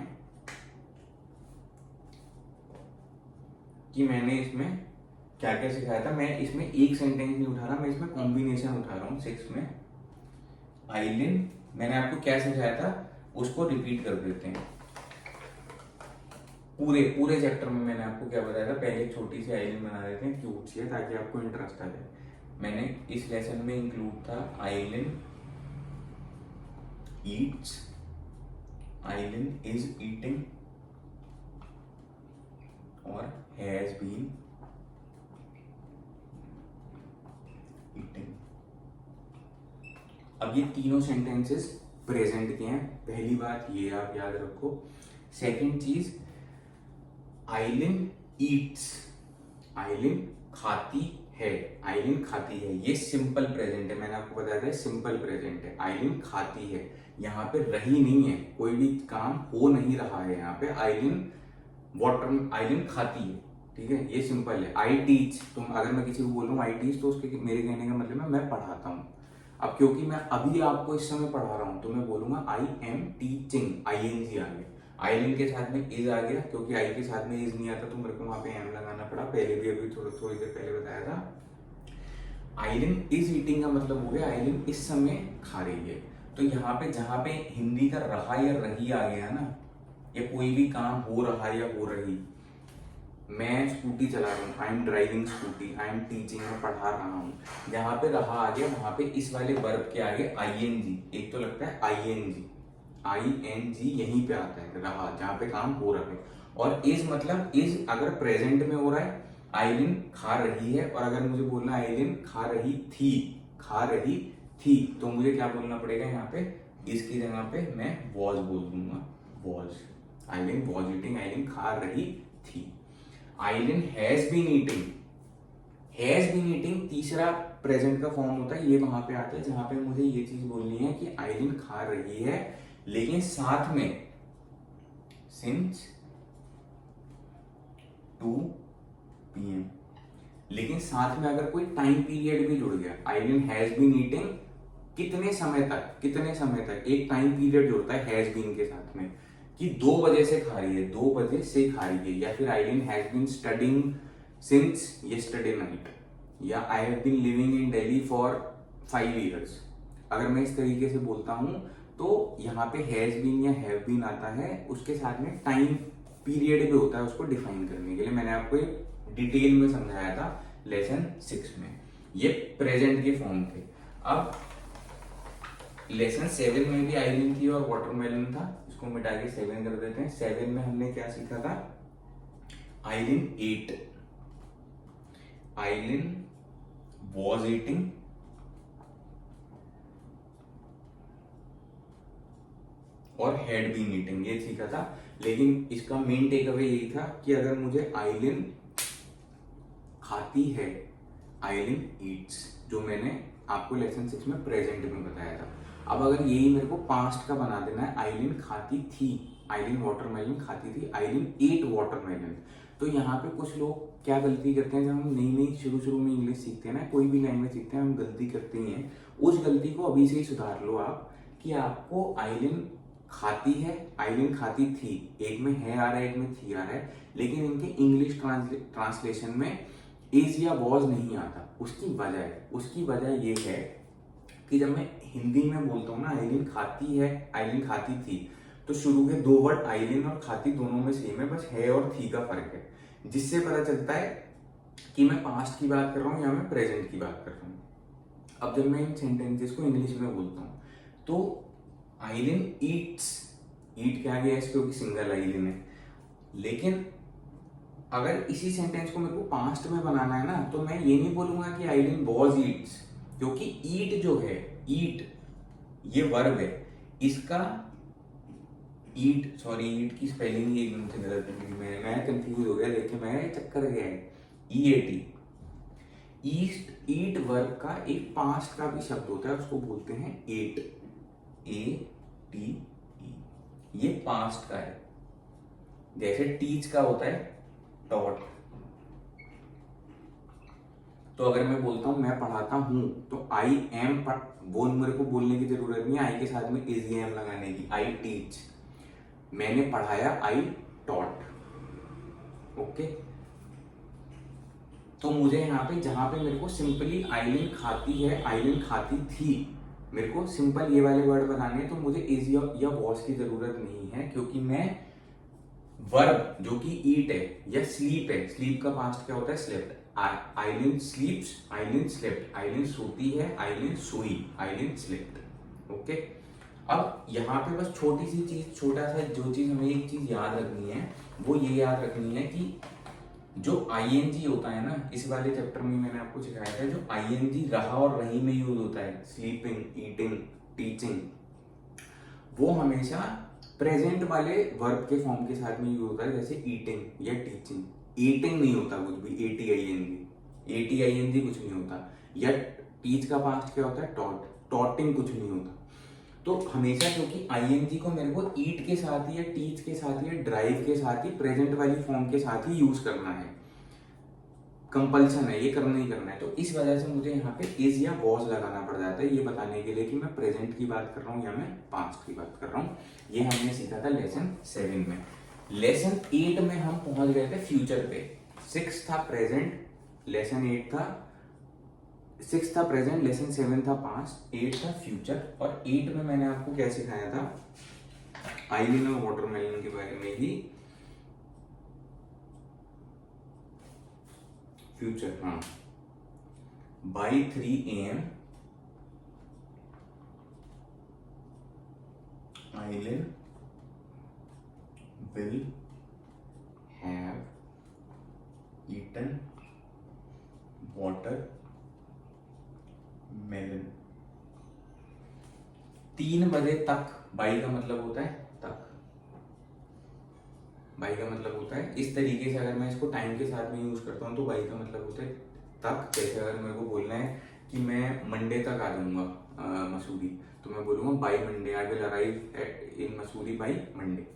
कि मैंने इसमें क्या क्या सिखाया था। मैं इसमें एक सेंटेंस नहीं उठा रहा, मैं इसमें कॉम्बिनेशन उठा रहा हूँ। 6 में आइलिन, मैंने आपको क्या सिखाया था उसको रिपीट कर देते हैं। पूरे चैप्टर में मैंने आपको क्या बताया था, पहले एक छोटी सी आइलिन बना देते हैं, क्यूट सी है, ताकि आपको इंटरेस्ट आ जाए। मैंने इस लेसन में इंक्लूड था आइलिन ईट्स, आइलिन इज ईटिंग और हैज बीन ईटिंग। अब ये तीनों सेंटेंसेस प्रेजेंट के हैं, पहली बात ये आप याद रखो। सेकंड चीज, आइलिन ईट्स, आइलिन खाती है, आइलिन खाती है, ये सिंपल प्रेजेंट है, मैंने आपको बताया था सिंपल प्रेजेंट है, आइलिन खाती है, यहाँ पे रही नहीं है, कोई भी काम हो नहीं रहा है यहाँ पे, आइलिन खाती है, ठीक है, ये सिंपल है। आई टीच, तुम अगर मैं किसी को बोल रहा हूँ आई टीच, तो उसके मेरे कहने का मतलब है मैं पढ़ाता हूँ। अब क्योंकि मैं अभी आपको इस समय पढ़ा रहा हूँ तो मैं बोलूंगा आई एम टीचिंग, ING आ गया, आइलिन के साथ में इज आ गया, क्योंकि आई के साथ में इज नहीं आता तो मेरे को वहां पे एम लगाना पड़ा, पहले भी अभी थोड़ी देर पहले बताया था। आइलिन इज ईटिंग का मतलब हो गया आइलिन इस समय खा रही है। तो यहाँ पे जहाँ पे हिंदी का रहा या रही आ गया ना, या कोई भी काम हो रहा या हो रही, मैं स्कूटी चला रहा हूँ, I am driving scooty, I am teaching, मैं पढ़ा रहा हूँ, जहाँ पे रहा आ गया वहां पे इस वाले वर्ब के आगे ING, एक तो लगता है ING यहीं पे आता है, रहा जहाँ पे काम हो रहा है। और इज मतलब इज अगर प्रेजेंट में हो रहा है, आइलिन खा रही है, और अगर मुझे बोलना आइलिन खा रही थी, तो मुझे क्या बोलना पड़ेगा यहाँ पे, इसकी जगह पे मैं वॉज बोल दूंगा, वॉज, आइलिन वॉज ईटिंग, आइलिन खा रही थी। आइलिन हैज बीन ईटिंग तीसरा प्रेजेंट का फॉर्म होता है, ये वहां पे आता है जहां पे मुझे ये चीज बोलनी है कि आइलिन खा रही है, लेकिन साथ में सिंस 2 PM, लेकिन साथ में अगर कोई टाइम पीरियड भी जुड़ गया, आइलिन हैज बीन ईटिंग कितने समय तक, एक टाइम पीरियड जुड़ता है हैज बीन के साथ में कि 2 बजे से खा रही है, 2 बजे से खा रही है, या फिर Aileen has been studying since yesterday night, या I have been living in Delhi for 5 years। अगर मैं इस तरीके से बोलता हूं तो यहाँ पे हैज बीन या हैव बीन आता है, उसके साथ में टाइम पीरियड भी होता है उसको डिफाइन करने के लिए, मैंने आपको डिटेल में समझाया था लेसन 6 में, ये प्रेजेंट के फॉर्म थे। अब लेसन 7 में भी आइलिन थी और वाटरमेलन था, इसको मिटा के 7 कर देते हैं। 7 में हमने क्या सीखा था, आइलिन एट, आइलिन वॉज ईटिंग, और हैड बीन ईटिंग, ये सीखा था। लेकिन इसका मेन टेक अवे यही था कि अगर मुझे आइलिन खाती है, आइलिन ईट्स, जो मैंने आपको लेसन 6 में प्रेजेंट में बताया था। अब अगर यही मेरे को पास्ट का बना देना है, आइलिन खाती थी, आइलिन वाटरमेलन खाती थी, आइलिन एट वाटरमेलन, तो यहाँ पे कुछ लोग क्या गलती करते हैं, जब हम नई शुरू में इंग्लिश सीखते हैं ना, कोई भी लैंग्वेज सीखते हैं, हम गलती करते ही हैं, उस गलती को अभी से ही सुधार लो आप, कि आपको आइलिन खाती है, आइलिन खाती थी, एक में है आ रहा है, एक में थी आ रहा है, लेकिन इनके इंग्लिश ट्रांसलेशन में इज या वॉज नहीं आता। उसकी वजह ये है कि जब मैं हिंदी में बोलता हूँ ना आइलिन खाती है, आइलिन खाती थी, तो शुरू के 2 वर्ड आइलिन और खाती दोनों में सेम है, बस है और थी का फर्क है, जिससे पता चलता है कि मैं पास्ट की बात कर रहा हूँ या मैं प्रेजेंट की बात कर रहा हूँ। अब जब मैं इन सेंटेंसेस को इंग्लिश में बोलता हूँ तो आइलिन ईट्स, ईट क्या गया इस क्योंकि सिंगल आइलिन है, लेकिन अगर इसी सेंटेंस को मेरे को पास्ट में बनाना है ना, तो मैं ये नहीं बोलूंगा कि आइलिन वॉज ईट्स, क्योंकि ईट जो है, ईट ये वर्ब है, इसका ईट की स्पेलिंग ही एकदम से गलत है, मैं कंफ्यूज हो गया, देखिए मैं चक्कर गया है, EAT, ईट वर्ब का एक पास्ट का भी शब्द होता है, उसको बोलते हैं एट, ATE, ये पास्ट का है, जैसे टीच का होता है टॉट। तो अगर मैं बोलता हूं मैं पढ़ाता हूं, तो आई एम, वो मेरे को बोलने की जरूरत नहीं है आई के साथ में इज एम लगाने की, आई टीच, मैंने पढ़ाया, आई टॉट, ओके। तो मुझे यहाँ पे जहां पे मेरे को सिंपली आइलिन खाती है, आइलिन खाती थी, मेरे को सिंपल ये वाले वर्ड बनाने हैं, तो मुझे इज या वॉज की जरूरत नहीं है, क्योंकि मैं वर्ब जो कि ईट है या स्लीप है, स्लीप का पास्ट क्या होता है, स्लेप्ट, आइलिन स्लीप्स, आइलिन स्लेप्ट, आइलिन सोती है, आइलिन सोई, आइलिन स्लेप्ट, ओके। अब यहाँ पे बस छोटी सी चीज, छोटा सा जो चीज हमें एक चीज याद रखनी है, वो ये याद रखनी है कि जो ING होता है ना, इस वाले चैप्टर में मैंने आपको सिखाया था, जो ING रहा और रही में यूज होता है, स्लीपिंग, ईटिंग, टीचिंग, वो हमेशा प्रेजेंट वाले वर्ब के फॉर्म के साथ में यूज होता है, जैसे ईटिंग या टीचिंग। ईटिंग नहीं होता कुछ भी, ATING, ATING कुछ नहीं होता। या टीच का पास्ट क्या होता है? टॉट। टॉटिंग कुछ नहीं होता। तो हमेशा क्योंकि आईएनजी को मेरे को ईट के साथ ही या टीच के साथ ही या ड्राइव के साथ ही प्रेजेंट वाली फॉर्म के साथ ही यूज करना है, कंपल्सन है, ये करना ही करना है। तो इस वजह से मुझे यहाँ पे इज या वॉज लगाना पड़ जाता है ये बताने के लिए कि मैं प्रेजेंट की बात कर रहा हूँ या मैं पास्ट की बात कर रहा हूँ। ये हमने सीखा था लेसन 7 में। लेसन 8 में हम पहुंच गए थे फ्यूचर पे। 6 था प्रेजेंट, लेसन 8 था, 6 था प्रेजेंट, लेसन 7 था पास्ट, 8 था फ्यूचर। और 8 में मैंने आपको क्या सिखाया था? आइलिन और वाटरमेलन के बारे में ही। फ्यूचर, हाँ, by 3 AM आइलिन will have eaten watermelon। 3 बजे तक, बाई का मतलब होता है तक, बाई का मतलब होता है इस तरीके से। अगर मैं इसको टाइम के साथ में यूज करता हूँ तो बाई का मतलब होता है तक। जैसे अगर मेरे को बोलना है कि मैं मंडे तक आ जाऊंगा मसूरी, तो मैं बोलूंगा by Monday, I will arrive in Mussoorie by Monday.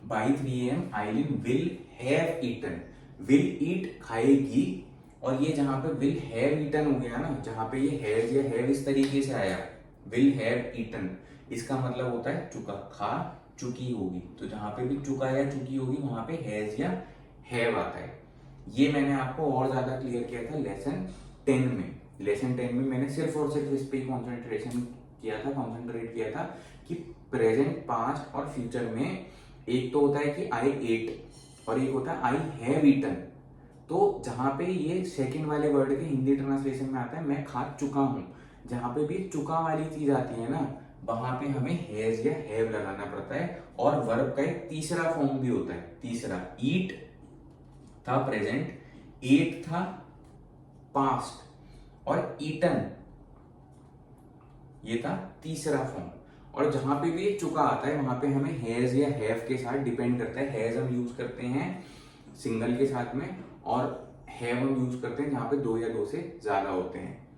By 3 AM Aileen will have eaten. Will eat खाएगी, और ये जहां पे विल हैव ईटन हो गया ना, जहां पे ये हैज या हैव इस तरीके से आया, विल हैव ईटन, इसका मतलब होता है चुका, खा चुकी होगी। तो जहां पे भी चुका या चुकी होगी वहां पे हैज या हैव आता है। ये मैंने आपको और ज्यादा क्लियर किया था लेसन 10 में। लेसन 10 में मैंने सिर्फ और सिर्फ इस पे कॉन्सेंट्रेट किया था कि प्रेजेंट, पास्ट और फ्यूचर में एक तो होता है कि आई एट और एक होता है आई हैव ईटन। तो जहां पे ये सेकंड वाले वर्ड के हिंदी ट्रांसलेशन में आता है मैं खा चुका हूं, जहां पे भी चुका वाली चीज आती है ना, वहां पे हमें हैज या हैव लगाना पड़ता है। और वर्ब का एक तीसरा फॉर्म भी होता है, तीसरा। ईट था प्रेजेंट, एट था पास्ट, और ईटन ये था तीसरा फॉर्म। और जहां पे भी चुका आता है वहां पे हमें हैज या हैव के साथ डिपेंड करता है। हैज हम यूज करते हैं सिंगल के साथ में, और हैव हम यूज करते हैं जहां पे 2 या 2 से ज्यादा होते हैं।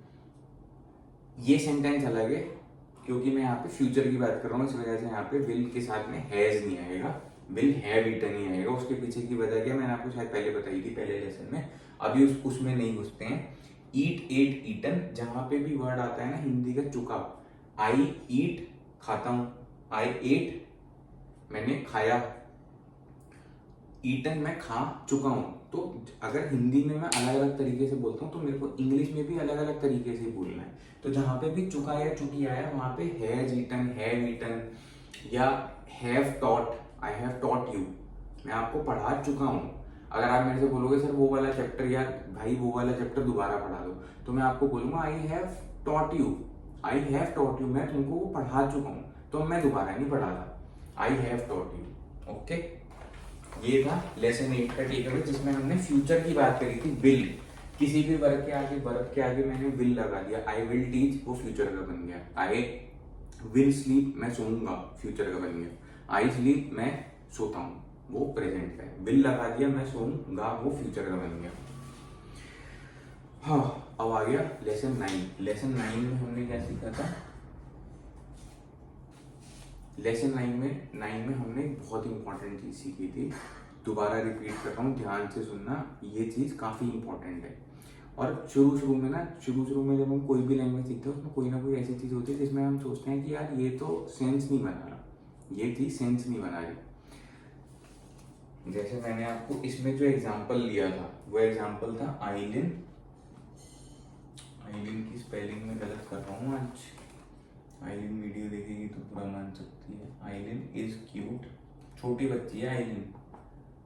ये सेंटेंस अलग है क्योंकि मैं यहाँ पे फ्यूचर की बात कर रहा हूँ, इस वजह से यहाँ पे विल के साथ में हैज नहीं आएगा, विल हैव ईटन ही आएगा। उसके पीछे की वजह क्या मैंने आपको शायद पहले बताई थी पहले लेसन में, अभी उसमें नहीं घुसते हैं। ईट, एट, ईटन, जहां पे भी वर्ड आता है ना हिंदी का चुका, आई ईट खाता हूं, आई एट मैंने खाया, ईटन मैं खा चुका हूं। तो अगर हिंदी में मैं अलग अलग तरीके से बोलता हूँ तो मेरे को इंग्लिश में भी अलग अलग तरीके से बोलना है। तो जहां पे भी चुका या चुकी आया वहां पे हैज ईटन, हैव ईटन या have taught, I have taught you, मैं आपको पढ़ा चुका हूं। अगर आप मेरे से बोलोगे सर वो वाला चैप्टर या भाई वो वाला चैप्टर दोबारा पढ़ा दो, तो मैं आपको बोलूंगा I have taught you, I have taught you, मैं तुमको वो पढ़ा चुका हूँ, तो मैं दोबारा नहीं पढ़ाता, I have taught you. Okay, ये था लेसन 8 का टेक अवे, जिसमें हमने फ्यूचर की बात करी थी। विल, किसी भी वर्ग के आगे मैंने विल लगा दिया, आई विल टीच, वो फ्यूचर का बन गया। आई विल स्लीप, मैं सोऊंगा, फ्यूचर का बन गया। आई स्लीप, मैं सोता हूँ, वो प्रेजेंट का है। विल लगा दिया, मैं सोऊंगा, वो फ्यूचर का बन गया। हाँ, अब आ गया लेसन 9। लेसन 9 में हमने क्या सीखा था? लेसन 9 में हमने बहुत इंपॉर्टेंट चीज सीखी थी, दोबारा रिपीट कर रहा हूँ, ध्यान से सुनना, ये चीज काफी इंपॉर्टेंट है। और शुरू में जब हम कोई भी लैंग्वेज सीखते हैं उसमें कोई ना कोई ऐसी चीज होती है जिसमें हम सोचते हैं कि यार ये तो सेंस नहीं बना रहा, ये चीज सेंस नहीं बना रही। जैसे मैंने आपको इसमें जो एग्जाम्पल लिया था वो एग्जाम्पल था आइलिन। आइलिन की स्पेलिंग में गलत कर रहा हूँ आज, आइलिन वीडियो देखेगी तो पूरा मान सकती है। आइलिन इज क्यूट, छोटी बच्ची है आइलिन,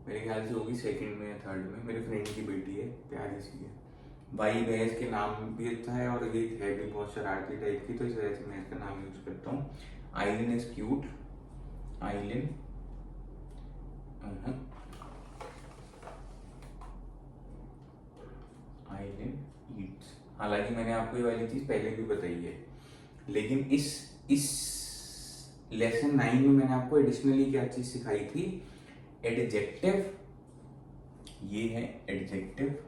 मेरे ख्याल से होगी सेकंड में या थर्ड में, मेरे फ्रेंड की बेटी है, प्यारी सी है। भाई भैंस के नाम भी अच्छा है और ये है भी बहुत शरारती टाइप की, तो इस वजह से मैं इसका नाम यूज करता हूँ। आइलिन इज क्यूट, आइलिन आइलिन ईट्स। हालांकि मैंने आपको ये वाली चीज पहले भी बताई है, लेकिन इस लेसन 9 में मैंने आपको एडिशनली क्या चीज सिखाई थी? एडजेक्टिव, ये है एडजेक्टिव,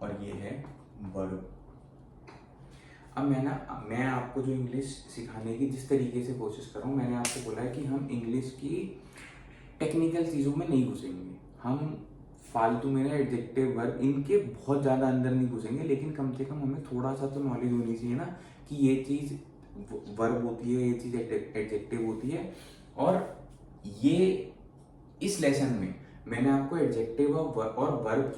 और ये है वर्ब। अब मैं आपको जो इंग्लिश सिखाने की जिस तरीके से कोशिश कर रहा हूँ, मैंने आपको बोला है कि हम इंग्लिश की टेक्निकल चीज़ों में नहीं घुसेंगे, हम फालतू में ना एडजेक्टिव वर्ब इनके बहुत ज़्यादा अंदर नहीं घुसेंगे, लेकिन कम से कम हमें थोड़ा सा तो नॉलेज होनी चाहिए ना कि ये चीज़ वर्ब होती है, ये चीज़ एडजेक्टिव होती है। और ये इस लेसन में मैंने आपको एडजेक्टिव और वर्ब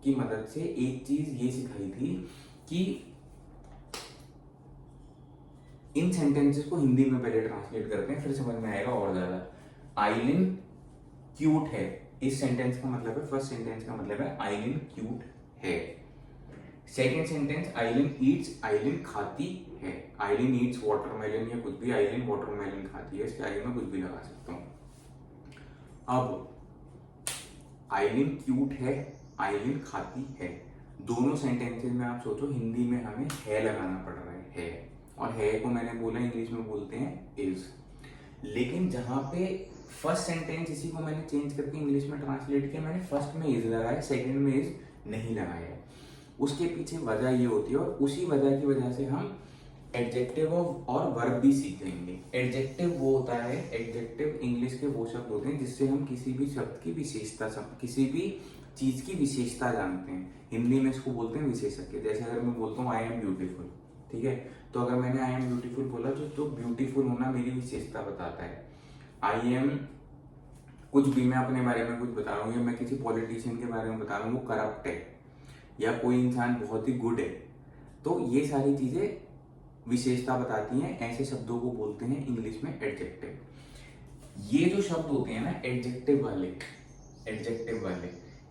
की मदद से एक चीज़ ये सिखाई थी कि इन सेंटेंसेस को हिंदी में पहले ट्रांसलेट करते हैं, फिर समझ में आएगा और ज़्यादा। आइलिन क्यूट है, इस सेंटेंस का मतलब है, फर्स्ट सेंटेंस का मतलब है आइलिन क्यूट है। सेकेंड सेंटेंस आइलिन ईट्स, आइलिन खाती है। आइलिन ईट्स वाटरमेलन या कुछ भी, आइलिन वाटरमेलन खाती है, इसके आगे मैं कुछ भी लगा सकता हूँ। अब आइलिन क्यूट है, आइलिन खाती है, दोनों सेंटेंसेस में आप सोचो हिंदी में हमें है लगाना पड़ रहा है, और है को मैंने बोला इंग्लिश में बोलते हैं इज। लेकिन जहां पे फर्स्ट सेंटेंस इसी को मैंने चेंज करके इंग्लिश में ट्रांसलेट किया, मैंने फर्स्ट में इज लगाया, सेकंड में इज नहीं लगाया। उसके पीछे वजह ये होती है, और उसी वजह की वजह से हम एडजेक्टिव और वर्ब भी सीख जाएंगे। एडजेक्टिव वो होता है, एडजेक्टिव इंग्लिश के वो शब्द होते हैं जिससे हम किसी भी शब्द की विशेषता, किसी भी चीज की विशेषता जानते हैं। हिंदी में इसको बोलते हैं विशेषज्ञ। जैसे अगर मैं बोलता हूँ आई एम ब्यूटीफुल, ठीक है, तो अगर मैंने आई एम ब्यूटीफुल बोला तो ब्यूटीफुल होना मेरी विशेषता बताता है। आई एम कुछ भी, मैं अपने बारे में कुछ बता रहा हूँ या मैं किसी पॉलिटिशियन के बारे में बता रहा हूँ वो करप्ट है, या कोई इंसान बहुत ही गुड है, तो ये सारी चीजें विशेषता बताती हैं। ऐसे शब्दों को बोलते हैं इंग्लिश में एडजेक्टिव। ये जो शब्द होते हैं ना एडजेक्टिव वाले,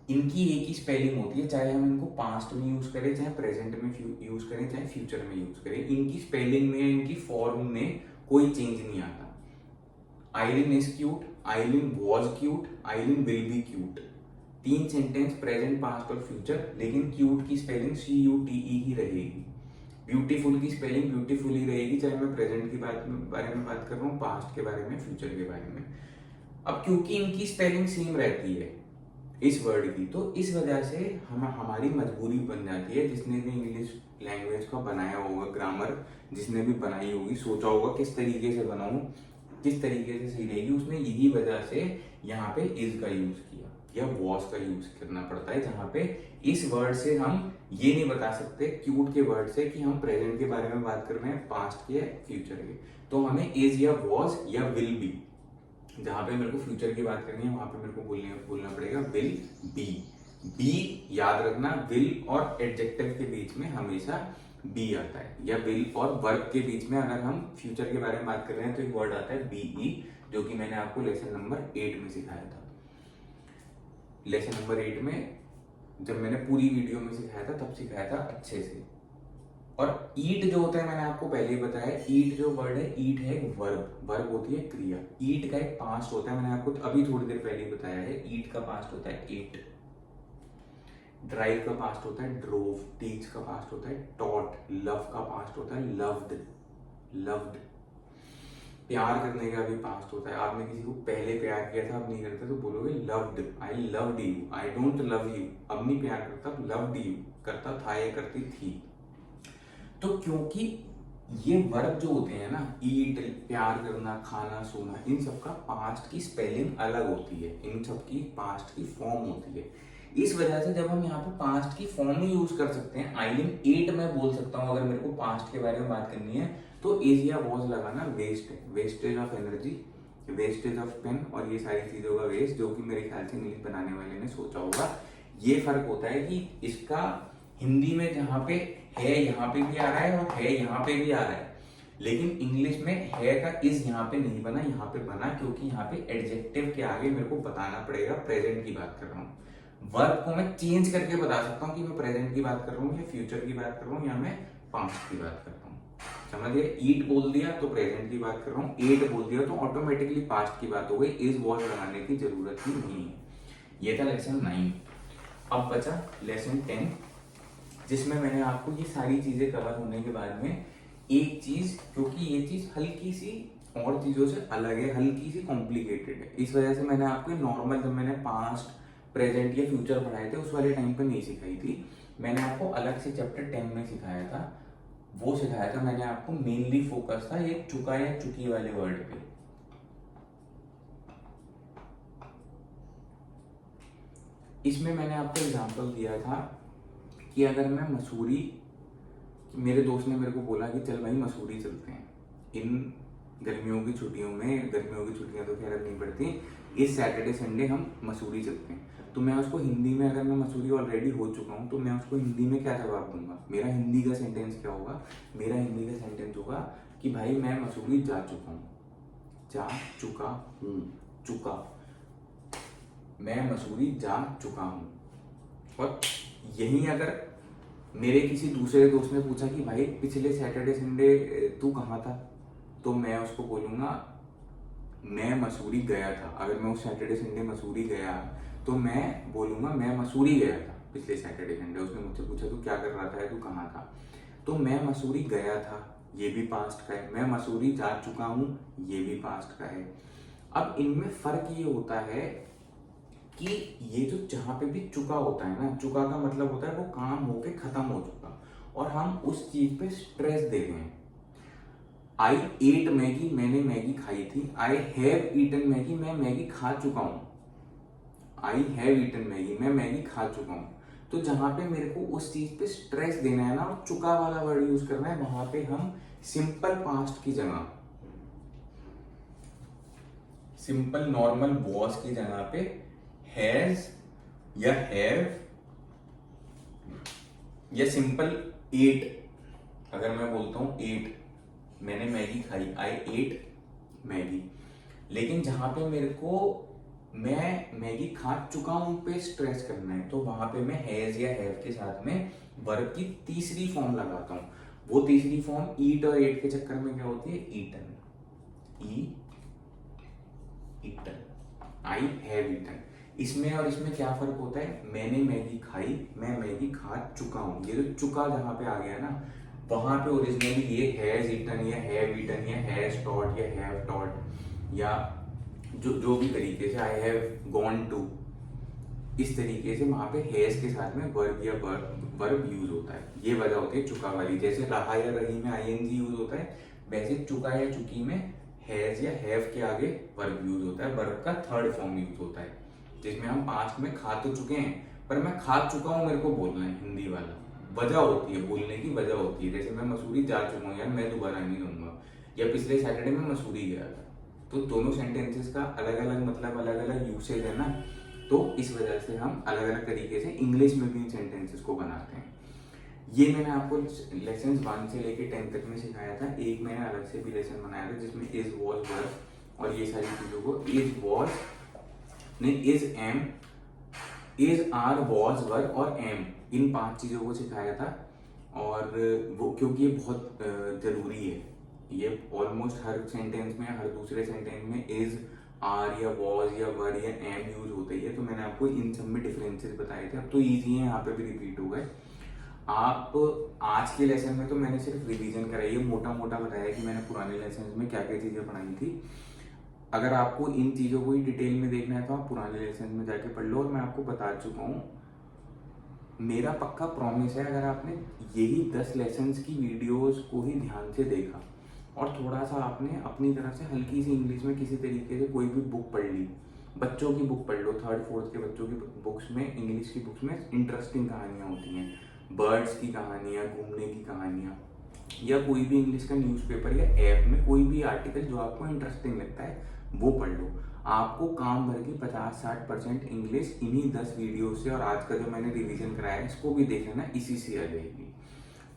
इनकी एक ही स्पेलिंग होती है, चाहे हम इनको पास्ट में यूज करें, चाहे प्रेजेंट में यूज करें, चाहे फ्यूचर में यूज करें, इनकी स्पेलिंग में, इनकी फॉर्म में कोई चेंज नहीं आता। Aileen is cute, Aileen was cute, Aileen will be cute, तीन सेंटेंस प्रेजेंट, पास्ट और फ्यूचर, लेकिन क्यूट की स्पेलिंग CUTE ही रहेगी। ब्यूटीफुल की स्पेलिंग ब्यूटीफुल ही रहेगी, चाहे मैं प्रेजेंट की बारे में बात कर रहा हूँ, पास्ट के बारे में, फ्यूचर के बारे में। अब क्योंकि इनकी स्पेलिंग सेम रहती है इस वर्ड की, तो इस वजह से हमारी मजबूरी बन जाती है। जिसने भी इंग्लिश लैंग्वेज का बनाया होगा, ग्रामर जिसने भी बनाई होगी, सोचा होगा किस तरीके से बनाऊं, किस तरीके से सही रहेगी, उसने यही वजह से यहाँ पे इज का यूज किया या वॉज का यूज करना पड़ता है। जहाँ पे इस वर्ड से हम ये नहीं बता सकते, क्यूट के वर्ड से, कि हम प्रेजेंट के बारे में बात कर रहे हैं, पास्ट के, फ्यूचर के, तो हमें इज या वॉज या विल बी। जहां पे मेरे को फ्यूचर की बात करनी है वहां पे मेरे को बोलना पड़ेगा विल बी। बी याद रखना, विल और एडजेक्टिव के बीच में हमेशा बी आता है, या विल और वर्ब के बीच में अगर हम फ्यूचर के बारे में बात कर रहे हैं तो एक वर्ड आता है BE, जो कि मैंने आपको लेसन नंबर 8 में सिखाया था। लेसन नंबर 8 में जब मैंने पूरी वीडियो में सिखाया था तब सिखाया था अच्छे से। और ईट जो होता है मैंने आपको पहले ही बताया, ईट जो वर्ड है, ईट है एक वर्ब होती है क्रिया। ईट का एक पास्ट होता है, मैंने आपको अभी थोड़ी देर पहले ही बताया है, ईट का पास्ट होता है ईट। ड्राइव का पास्ट होता है ड्रोव, टीच का पास्ट होता है टॉट, लव का पास्ट होता है लव्ड। प्यार करने का भी पास्ट होता है। आपने किसी को पहले प्यार किया था, अब नहीं करते, तो बोलोगे loved, I loved you, I don't love you, अब नहीं प्यार करता, लव्ड यू करता था या करती थी। तो क्योंकि ये वर्ब जो होते हैं ना, ईट, प्यार करना, खाना, सोना, इन सब का पास्ट की स्पेलिंग अलग होती है, इन सब की पास्ट की फॉर्म होती है। इस वजह से जब हम यहाँ पे पास्ट की फॉर्म ही यूज कर सकते हैं, आइलिन 8 में बोल सकता हूँ अगर मेरे को पास्ट के बारे में बात करनी है, तो इज या वॉज लगाना वेस्ट है, wastage of energy, wastage of pen, और ये सारी चीजों का वेस्ट, जो कि मेरे ख्याल से इंग्लिश बनाने वाले ने सोचा होगा। ये फर्क होता है कि इसका हिंदी में जहाँ पे है यहाँ पे भी आ रहा है और है यहाँ पे भी आ रहा है, लेकिन इंग्लिश में है का इज यहाँ पे नहीं बना, यहाँ पे बना, क्योंकि यहाँ पे एडजेक्टिव के आगे मेरे को बताना पड़ेगा प्रेजेंट की बात कर रहा हूँ। वर्ब को मैं चेंज करके बता सकता हूँ कि मैं प्रेजेंट की बात कर रहा हूँ या फ्यूचर की बात कर रहा हूँ या मैं पास्ट की बात कर रहा हूँ। समझ गए? ईट बोल दिया तो प्रेजेंट की बात कर रहा हूँ, एट बोल दिया तो ऑटोमेटिकली पास्ट की बात हो गई, इज वॉज लगाने की जरूरत ही नहीं है। ये था लेसन 9। अब बचा लेसन 10, जिसमें मैंने आपको ये सारी चीजें कवर होने के बाद में एक चीज, क्योंकि ये चीज हल्की सी और चीजों से अलग है, हल्की सी कॉम्प्लिकेटेड है, इस वजह से मैंने आपको नॉर्मल जब मैंने पास्ट, प्रेजेंट या फ्यूचर पढ़ाए थे उस वाले टाइम पे नहीं सिखाई थी। मैंने आपको अलग से चैप्टर 10 में सिखाया था, वो सिखाया था मैंने आपको, मेनली फोकस था ये चुका या चुकी वाले वर्ड पे। इसमें मैंने आपको एग्जांपल दिया था कि अगर मैं मसूरी, मेरे दोस्त ने मेरे को बोला कि चल भाई मसूरी चलते हैं इन गर्मियों की छुट्टियों में, गर्मियों की छुट्टियां तो खैर अब नहीं पड़ती, इस सैटरडे संडे हम मसूरी चलते हैं। तो मैं उसको हिंदी में, अगर मैं मसूरी ऑलरेडी हो चुका हूँ तो मैं उसको हिंदी में क्या जवाब दूंगा? मेरा हिंदी का सेंटेंस क्या होगा? मेरा हिंदी का सेंटेंस होगा कि भाई मैं मसूरी जा चुका हूँ, जा चुका हूँ, चुका, मैं मसूरी जा चुका हूँ। और यही अगर मेरे किसी दूसरे दोस्त ने पूछा कि भाई पिछले सैटरडे संडे तू कहाँ था, तो मैं उसको बोलूँगा मैं मसूरी गया था। अगर मैं उस सैटरडे संडे मसूरी गया तो मैं बोलूँगा मैं मसूरी गया था पिछले सैटरडे संडे। उसने मुझसे पूछा तू क्या कर रहा था, तू कहाँ था, तो मैं मसूरी गया था, ये भी पास्ट का है। मैं मसूरी जा चुका हूँ, ये भी पास्ट का है। अब इनमें फर्क ये होता है कि ये जो जहाँ पे भी चुका होता है ना, चुका का मतलब होता है वो काम होके खत्म हो चुका, और हम उस चीज पे स्ट्रेस दे रहे हैं। आई एट मैगी, मैंने मैगी खाई थी। आई हैव ईटन मैगी, मैं मैगी खा चुका हूं। आई हैव ईटन मैगी, मैं मैगी खा चुका हूं। तो जहां पे मेरे को उस चीज पे स्ट्रेस देना है ना और चुका वाला वर्ड यूज करना है, वहां पे हम सिंपल पास्ट की जगह, सिंपल नॉर्मल वॉज की जगह पे हैज या हैव या सिंपल एट, अगर मैं बोलता हूं एट, मैंने मैगी खाई, आई एट मैगी। लेकिन जहां पे मेरे को मैं मैगी खा चुका हूं पे स्ट्रेस करना है, तो वहां पे मैं हैज या हैव के साथ में वर्ब की तीसरी फॉर्म लगाता हूं। वो तीसरी फॉर्म ईट और एट के चक्कर में क्या होती है? Eaten, e eaten, I have eaten. इसमें और इसमें क्या फर्क होता है? मैंने मैगी खाई, मैं मैगी खा चुका हूं। ये जो चुका जहां पे आ गया ना, वहां पे ओरिजिनली ये हैज ईटन या हैव ईटन या हैज टॉट या हैव टॉट या जो भी तरीके से, आई हैव गॉन टू, इस तरीके से वहां पे हैज के साथ में वर्ब या वर्ब यूज होता है। ये वजह होती है चुका वाली। जैसे रहा या रही में आईएनजी यूज होता है, वैसे चुका या चुकी में हैज या हैव के आगे वर्ब यूज होता है। वर्ब का थर्ड फॉर्म यूज होता है, जिसमें हम पास्ट में खा तो चुके हैं, पर मैं खा चुका हूं मेरे को बोलना है, हिंदी वाला। वजह होती है, बोलने की वजह होती है। जैसे मैं मसूरी जा चुका हूँ यार, मैं दोबारा नहीं रहूंगा, या पिछले सैटरडे में मसूरी गया था। तो दोनों सेंटेंसेस का अलग अलग मतलब, अलग अलग यूसेज है ना, तो इस वजह से हम अलग अलग तरीके से इंग्लिश में भी इन सेंटेंसेस को बनाते हैं। ये मैंने आपको लेसन 1 से लेके 10 तक में सिखाया था। एक मैंने अलग से भी लेसन बनाया था जिसमें इज वॉज वर्ब और ये सारी चीजों को, इज वॉज नहीं, is am, is are was verb और एम, इन 5 चीजों को सिखाया था। और वो क्योंकि ये बहुत जरूरी है, ये ऑलमोस्ट हर सेंटेंस में, हर दूसरे सेंटेंस में इज, आर या वॉज या वर या एम यूज होता ही है। तो मैंने आपको इन सब में डिफरेंसेस बताए थे। अब तो इजी है, यहाँ पे भी रिपीट हो गए। आप आज के लेसन में तो मैंने सिर्फ रिवीजन कराई है, मोटा मोटा बताया कि मैंने पुराने लेसन में क्या क्या चीजें पढ़ाई थी। अगर आपको इन चीजों को ही डिटेल में देखना है तो आप पुराने लेसन में जाके पढ़ लो। और मैं आपको बता चुका हूँ, मेरा पक्का प्रॉमिस है, अगर आपने यही 10 लेसन्स की वीडियोस को ही ध्यान से देखा और थोड़ा सा आपने अपनी तरफ से हल्की सी इंग्लिश में किसी तरीके से कोई भी बुक पढ़ ली, बच्चों की बुक पढ़ लो, 3rd 4th के बच्चों की बुक्स में, इंग्लिश की बुक्स में इंटरेस्टिंग कहानियाँ होती हैं, बर्ड्स की कहानियाँ, घूमने की कहानियाँ, या कोई भी इंग्लिश का न्यूज़पेपर या ऐप में कोई भी आर्टिकल जो आपको इंटरेस्टिंग लगता है वो पढ़ लो। आपको काम भर की 50-60% इंग्लिश इन्हीं 10 वीडियो से, और आज का जो मैंने रिवीजन कराया है इसको भी देख लेना, इसी से आ जाएगी।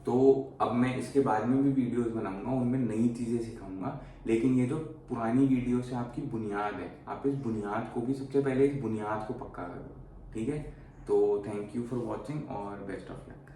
तो अब मैं इसके बाद में भी वीडियोस बनाऊंगा, उनमें नई चीज़ें सिखाऊंगा। लेकिन ये जो पुरानी वीडियो से आपकी बुनियाद है, आप इस बुनियाद को भी, सबसे पहले इस बुनियाद को पक्का करो, ठीक है। तो थैंक यू फॉर वॉचिंग और बेस्ट ऑफ लक।